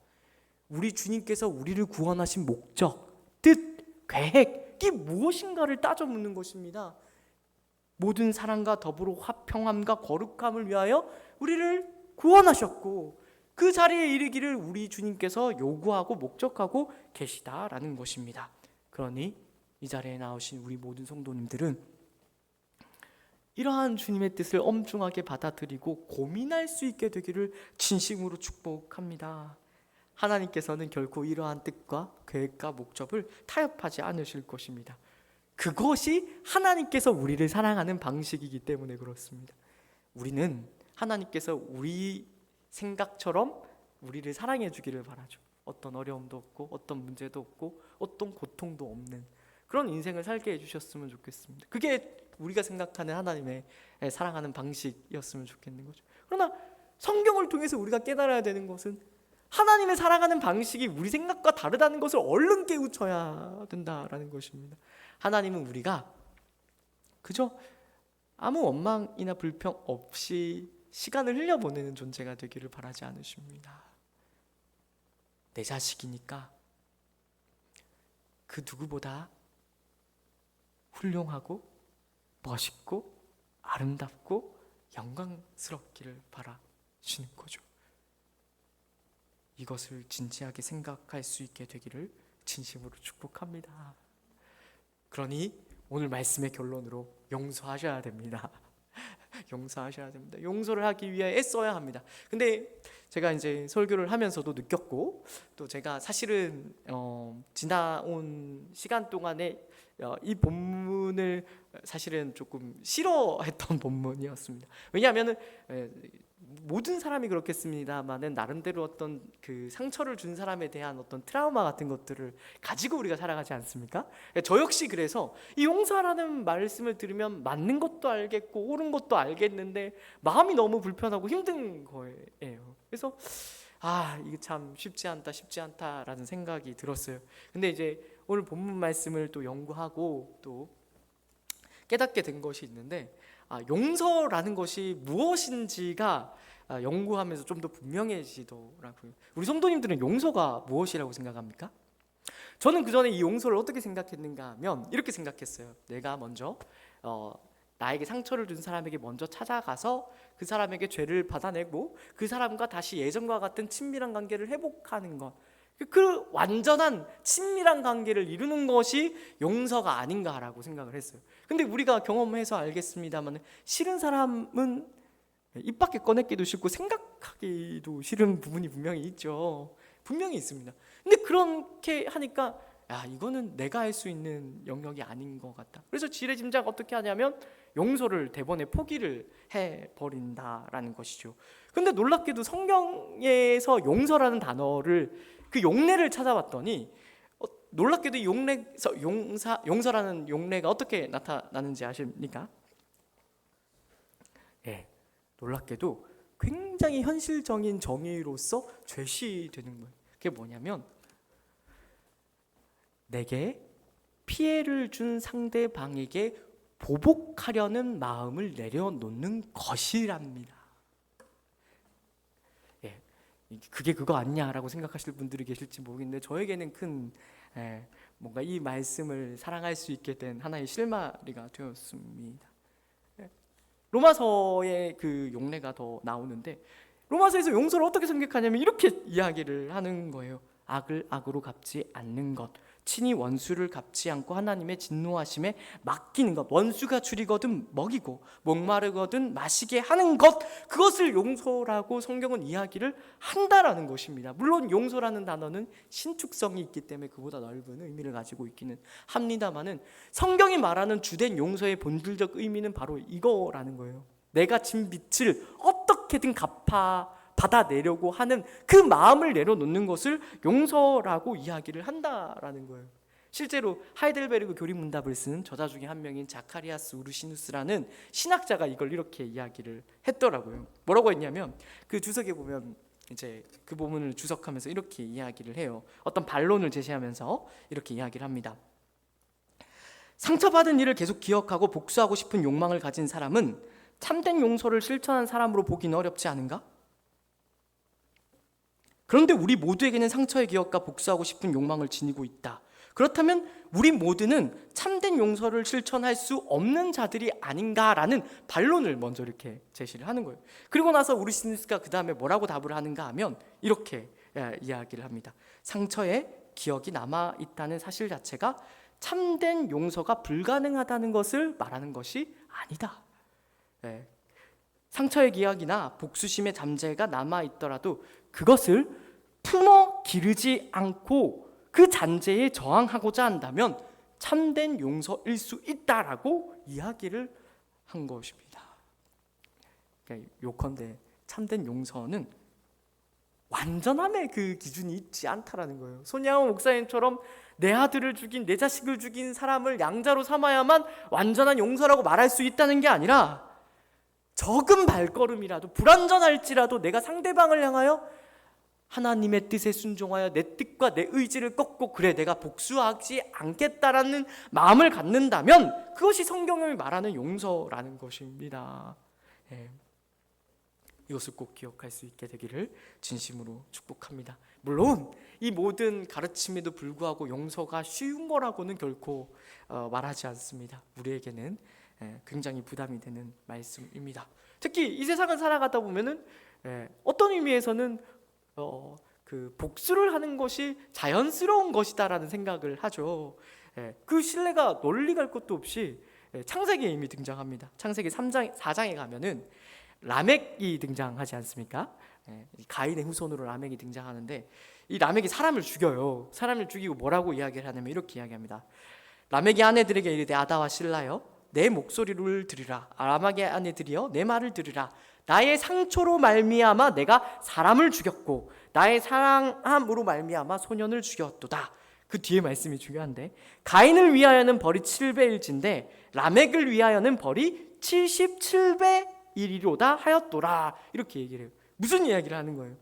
우리 주님께서 우리를 구원하신 목적, 뜻, 계획이 무엇인가를 따져 묻는 것입니다. 모든 사람과 더불어 화평함과 거룩함을 위하여 우리를 구원하셨고, 그 자리에 이르기를 우리 주님께서 요구하고 목적하고 계시다라는 것입니다. 그러니 이 자리에 나오신 우리 모든 성도님들은 이러한 주님의 뜻을 엄중하게 받아들이고 고민할 수 있게 되기를 진심으로 축복합니다. 하나님께서는 결코 이러한 뜻과 계획과 목적을 타협하지 않으실 것입니다. 그것이 하나님께서 우리를 사랑하는 방식이기 때문에 그렇습니다. 우리는 하나님께서 우리 생각처럼 우리를 사랑해 주기를 바라죠. 어떤 어려움도 없고 어떤 문제도 없고 어떤 고통도 없는 그런 인생을 살게 해주셨으면 좋겠습니다. 그게 우리가 생각하는 하나님의 사랑하는 방식이었으면 좋겠는 거죠. 그러나 성경을 통해서 우리가 깨달아야 되는 것은 하나님의 사랑하는 방식이 우리 생각과 다르다는 것을 얼른 깨우쳐야 된다라는 것입니다. 하나님은 우리가 그저 아무 원망이나 불평 없이 시간을 흘려보내는 존재가 되기를 바라지 않으십니다. 내 자식이니까 그 누구보다 훌륭하고 멋있고 아름답고 영광스럽기를 바라시는 거죠. 이것을 진지하게 생각할 수 있게 되기를 진심으로 축복합니다. 그러니 오늘 말씀의 결론으로 용서하셔야 됩니다. 용서하셔야 됩니다. 용서를 하기 위해 애써야 합니다. 근데 제가 이제 설교를 하면서도 느꼈고, 또 제가 사실은 지나온 시간 동안에 이 본문을 사실은 조금 싫어했던 본문이었습니다. 왜냐하면 모든 사람이 그렇겠습니다만은 나름대로 어떤 그 상처를 준 사람에 대한 어떤 트라우마 같은 것들을 가지고 우리가 살아가지 않습니까? 저 역시 그래서 이 용서라는 말씀을 들으면 맞는 것도 알겠고 옳은 것도 알겠는데 마음이 너무 불편하고 힘든 거예요. 그래서 이게 참 쉽지 않다라는 생각이 들었어요. 근데 이제 오늘 본문 말씀을 또 연구하고 또 깨닫게 된 것이 있는데, 용서라는 것이 무엇인지가 연구하면서 좀 더 분명해지더라고요. 우리 성도님들은 용서가 무엇이라고 생각합니까? 저는 그 전에 이 용서를 어떻게 생각했는가 하면 이렇게 생각했어요. 내가 먼저 나에게 상처를 준 사람에게 먼저 찾아가서 그 사람에게 죄를 받아내고 그 사람과 다시 예전과 같은 친밀한 관계를 회복하는 것, 그 완전한 친밀한 관계를 이루는 것이 용서가 아닌가라고 생각을 했어요. 근데 우리가 경험해서 알겠습니다만 싫은 사람은 입 밖에 꺼내기도 싫고 생각하기도 싫은 부분이 분명히 있죠. 분명히 있습니다. 근데 그렇게 하니까 이거는 내가 할 수 있는 영역이 아닌 것 같다. 그래서 지레짐작 어떻게 하냐면 용서를 대번에 포기를 해버린다라는 것이죠. 근데 놀랍게도 성경에서 용서라는 단어를 그 용례를 찾아봤더니 놀랍게도 이 용서라는 용례가 어떻게 나타나는지 아십니까? 놀랍게도 굉장히 현실적인 정의로서 제시되는 거예요. 그게 뭐냐면 내게 피해를 준 상대방에게 보복하려는 마음을 내려놓는 것이랍니다. 그게 그거 아니냐라고 생각하실 분들이 계실지 모르겠는데 저에게는 큰 뭔가 이 말씀을 사랑할 수 있게 된 하나의 실마리가 되었습니다. 로마서의 그 용례가 더 나오는데 로마서에서 용서를 어떻게 생각하냐면 이렇게 이야기를 하는 거예요. 악을 악으로 갚지 않는 것, 친히 원수를 갚지 않고 하나님의 진노하심에 맡기는 것, 원수가 줄이거든 먹이고 목마르거든 마시게 하는 것, 그것을 용서라고 성경은 이야기를 한다라는 것입니다. 물론 용서라는 단어는 신축성이 있기 때문에 그보다 넓은 의미를 가지고 있기는 합니다만은 성경이 말하는 주된 용서의 본질적 의미는 바로 이거라는 거예요. 내가 진 빚을 어떻게든 받아내려고 하는 그 마음을 내려놓는 것을 용서라고 이야기를 한다라는 거예요. 실제로 하이델베르그 교리문답을 쓴 저자 중에 한 명인 자카리아스 우르시누스라는 신학자가 이걸 이렇게 이야기를 했더라고요. 뭐라고 했냐면 그 주석에 보면 이제 그 부분을 주석하면서 이렇게 이야기를 해요. 어떤 반론을 제시하면서 이렇게 이야기를 합니다. 상처받은 일을 계속 기억하고 복수하고 싶은 욕망을 가진 사람은 참된 용서를 실천한 사람으로 보기는 어렵지 않은가? 그런데 우리 모두에게는 상처의 기억과 복수하고 싶은 욕망을 지니고 있다. 그렇다면 우리 모두는 참된 용서를 실천할 수 없는 자들이 아닌가라는 반론을 먼저 이렇게 제시를 하는 거예요. 그리고 나서 우르시누스가 그 다음에 뭐라고 답을 하는가 하면 이렇게 이야기를 합니다. 상처의 기억이 남아있다는 사실 자체가 참된 용서가 불가능하다는 것을 말하는 것이 아니다. 상처의 기억이나 복수심의 잠재가 남아있더라도 그것을 품어 기르지 않고 그 잔재에 저항하고자 한다면 참된 용서일 수 있다라고 이야기를 한 것입니다. 그러니까 요컨대 참된 용서는 완전함의 그 기준이 있지 않다라는 거예요. 손양호 목사님처럼 내 아들을 죽인, 내 자식을 죽인 사람을 양자로 삼아야만 완전한 용서라고 말할 수 있다는 게 아니라 적은 발걸음이라도 불완전할지라도 내가 상대방을 향하여 하나님의 뜻에 순종하여 내 뜻과 내 의지를 꺾고 그래 내가 복수하지 않겠다라는 마음을 갖는다면 그것이 성경이 말하는 용서라는 것입니다. 이것을 꼭 기억할 수 있게 되기를 진심으로 축복합니다. 물론 이 모든 가르침에도 불구하고 용서가 쉬운 거라고는 결코 말하지 않습니다. 우리에게는 굉장히 부담이 되는 말씀입니다. 특히 이 세상을 살아가다 보면은 어떤 의미에서는 그 복수를 하는 것이 자연스러운 것이다라는 생각을 하죠. 그 신뢰가 널리 갈 것도 없이 창세기에 이미 등장합니다. 창세기 3장, 4장에 가면은 라멕이 등장하지 않습니까? 가인의 후손으로 라멕이 등장하는데 이 라멕이 사람을 죽여요. 사람을 죽이고 뭐라고 이야기를 하냐면 이렇게 이야기합니다. 라멕이 아내들에게 이르되 아다와 실라여 내 목소리를 들으라. 라멕의 아내들이여 내 말을 들으라. 나의 상처로 말미암아 내가 사람을 죽였고 나의 사랑함으로 말미암아 소년을 죽였도다. 그 뒤에 말씀이 중요한데 가인을 위하여는 벌이 7배일진데 라멕을 위하여는 벌이 77배이리로다 하였도라. 이렇게 얘기를 해요. 무슨 이야기를 하는 거예요?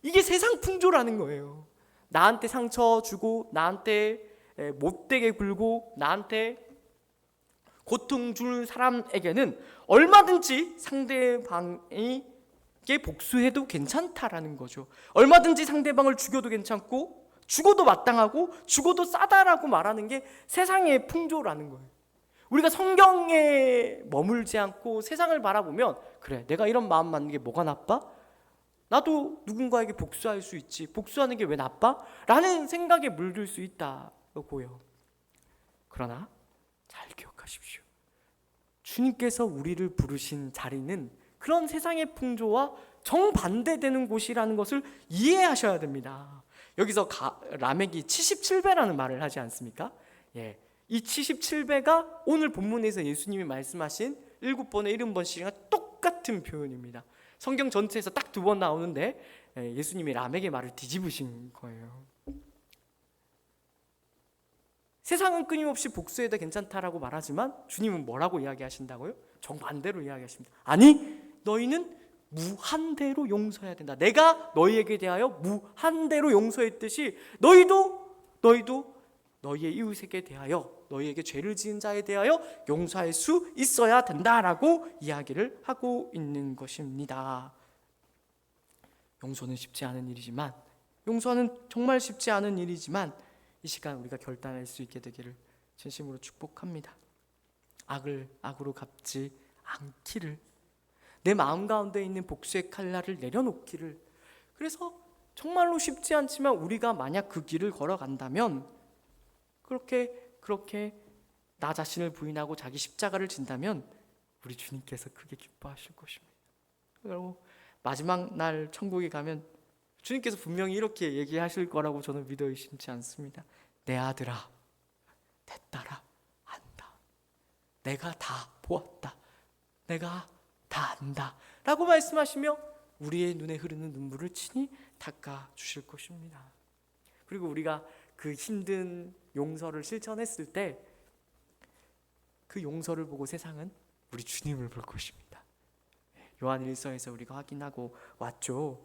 이게 세상 풍조라는 거예요. 나한테 상처 주고 나한테 못되게 굴고 나한테 고통 줄 사람에게는 얼마든지 상대방에게 복수해도 괜찮다라는 거죠. 얼마든지 상대방을 죽여도 괜찮고 죽어도 마땅하고 죽어도 싸다라고 말하는 게 세상의 풍조라는 거예요. 우리가 성경에 머물지 않고 세상을 바라보면 그래 내가 이런 마음 갖는 게 뭐가 나빠? 나도 누군가에게 복수할 수 있지. 복수하는 게 왜 나빠? 라는 생각에 물들 수 있다고요. 그러나 잘 기억하십시오. 주님께서 우리를 부르신 자리는 그런 세상의 풍조와 정반대되는 곳이라는 것을 이해하셔야 됩니다. 여기서 라멕이 77배라는 말을 하지 않습니까? 이 77배가 오늘 본문에서 예수님이 말씀하신 7번의 70번씩이랑 똑같은 표현입니다. 성경 전체에서 딱 2번 나오는데 예수님이 라멕의 말을 뒤집으신 거예요. 세상은 끊임없이 복수해도 괜찮다라고 말하지만 주님은 뭐라고 이야기하신다고요? 정반대로 이야기하십니다. 아니 너희는 무한대로 용서해야 된다. 내가 너희에게 대하여 무한대로 용서했듯이 너희도 너희의 이웃에게 대하여 너희에게 죄를 지은 자에 대하여 용서할 수 있어야 된다라고 이야기를 하고 있는 것입니다. 용서는 쉽지 않은 일이지만 용서는 정말 쉽지 않은 일이지만 이 시간 우리가 결단할 수 있게 되기를 진심으로 축복합니다. 악을 악으로 갚지 않기를, 내 마음 가운데 있는 복수의 칼날을 내려놓기를. 그래서 정말로 쉽지 않지만 우리가 만약 그 길을 걸어간다면 그렇게 나 자신을 부인하고 자기 십자가를 진다면 우리 주님께서 크게 기뻐하실 것입니다. 그리고 마지막 날 천국에 가면 주님께서 분명히 이렇게 얘기하실 거라고 저는 믿어 의심치 않습니다. 내 아들아, 내 딸아, 안다. 내가 다 보았다. 내가 다 안다. 라고 말씀하시며 우리의 눈에 흐르는 눈물을 친히 닦아 주실 것입니다. 그리고 우리가 그 힘든 용서를 실천했을 때 그 용서를 보고 세상은 우리 주님을 볼 것입니다. 요한 1서에서 우리가 확인하고 왔죠.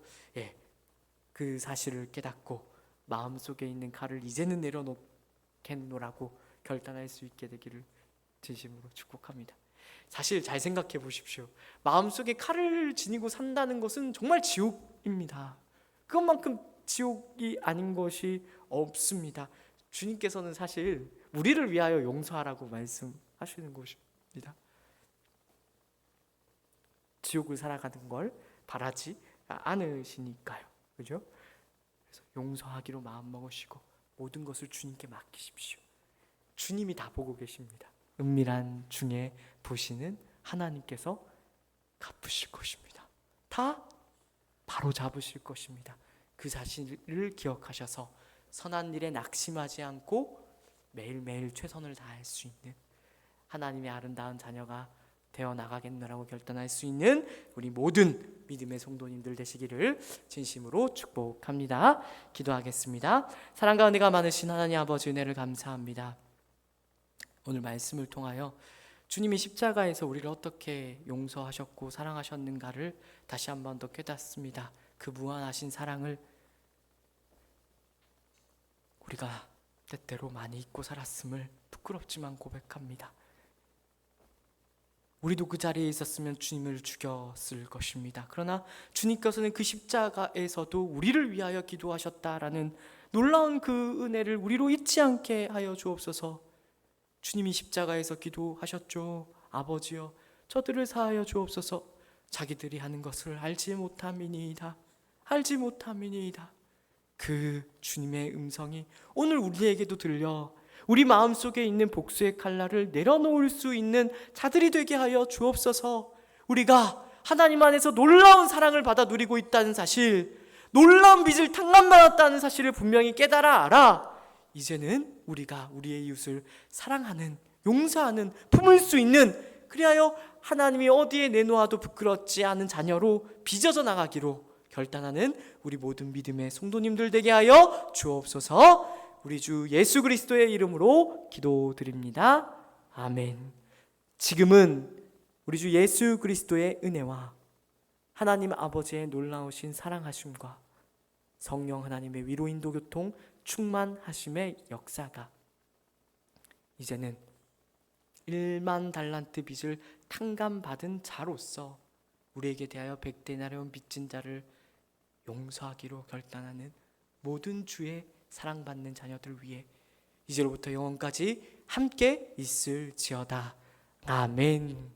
그 사실을 깨닫고 마음속에 있는 칼을 이제는 내려놓겠노라고 결단할 수 있게 되기를 진심으로 축복합니다. 사실 잘 생각해 보십시오. 마음속에 칼을 지니고 산다는 것은 정말 지옥입니다. 그것만큼 지옥이 아닌 것이 없습니다. 주님께서는 사실 우리를 위하여 용서하라고 말씀하시는 것입니다. 지옥을 살아가는 걸 바라지 않으시니까요. 그죠? 그래서 용서하기로 마음먹으시고 모든 것을 주님께 맡기십시오. 주님이 다 보고 계십니다. 은밀한 중에 보시는 하나님께서 갚으실 것입니다. 다 바로 잡으실 것입니다. 그 사실을 기억하셔서 선한 일에 낙심하지 않고 매일매일 최선을 다할 수 있는 하나님의 아름다운 자녀가 되어 나가겠노라고 결단할 수 있는 우리 모든 믿음의 성도님들 되시기를 진심으로 축복합니다. 기도하겠습니다. 사랑 가운데가 많으신 하나님 아버지 은혜를 감사합니다. 오늘 말씀을 통하여 주님이 십자가에서 우리를 어떻게 용서하셨고 사랑하셨는가를 다시 한 번 더 깨닫습니다. 그 무한하신 사랑을 우리가 때때로 많이 잊고 살았음을 부끄럽지만 고백합니다. 우리도 그 자리에 있었으면 주님을 죽였을 것입니다. 그러나 주님께서는 그 십자가에서도 우리를 위하여 기도하셨다라는 놀라운 그 은혜를 우리로 잊지 않게 하여 주옵소서. 주님이 십자가에서 기도하셨죠. 아버지여, 저들을 사하여 주옵소서. 자기들이 하는 것을 알지 못함이니이다. 알지 못함이니이다. 그 주님의 음성이 오늘 우리에게도 들려 우리 마음속에 있는 복수의 칼날을 내려놓을 수 있는 자들이 되게 하여 주옵소서. 우리가 하나님 안에서 놀라운 사랑을 받아 누리고 있다는 사실, 놀라운 빚을 탕감받았다는 사실을 분명히 깨달아 알아. 이제는 우리가 우리의 이웃을 사랑하는, 용서하는, 품을 수 있는, 그리하여 하나님이 어디에 내놓아도 부끄럽지 않은 자녀로 빚어져 나가기로 결단하는 우리 모든 믿음의 성도님들 되게 하여 주옵소서. 우리 주 예수 그리스도의 이름으로 기도드립니다. 아멘. 지금은 우리 주 예수 그리스도의 은혜와 하나님 아버지의 놀라우신 사랑하심과 성령 하나님의 위로 인도 교통 충만하심의 역사가 이제는 1만 달란트 빚을 탕감받은 자로서 우리에게 대하여 100데나리온 빚진 자를 용서하기로 결단하는 모든 주의 사랑받는 자녀들 위해 이제로부터 영원까지 함께 있을지어다. 아멘.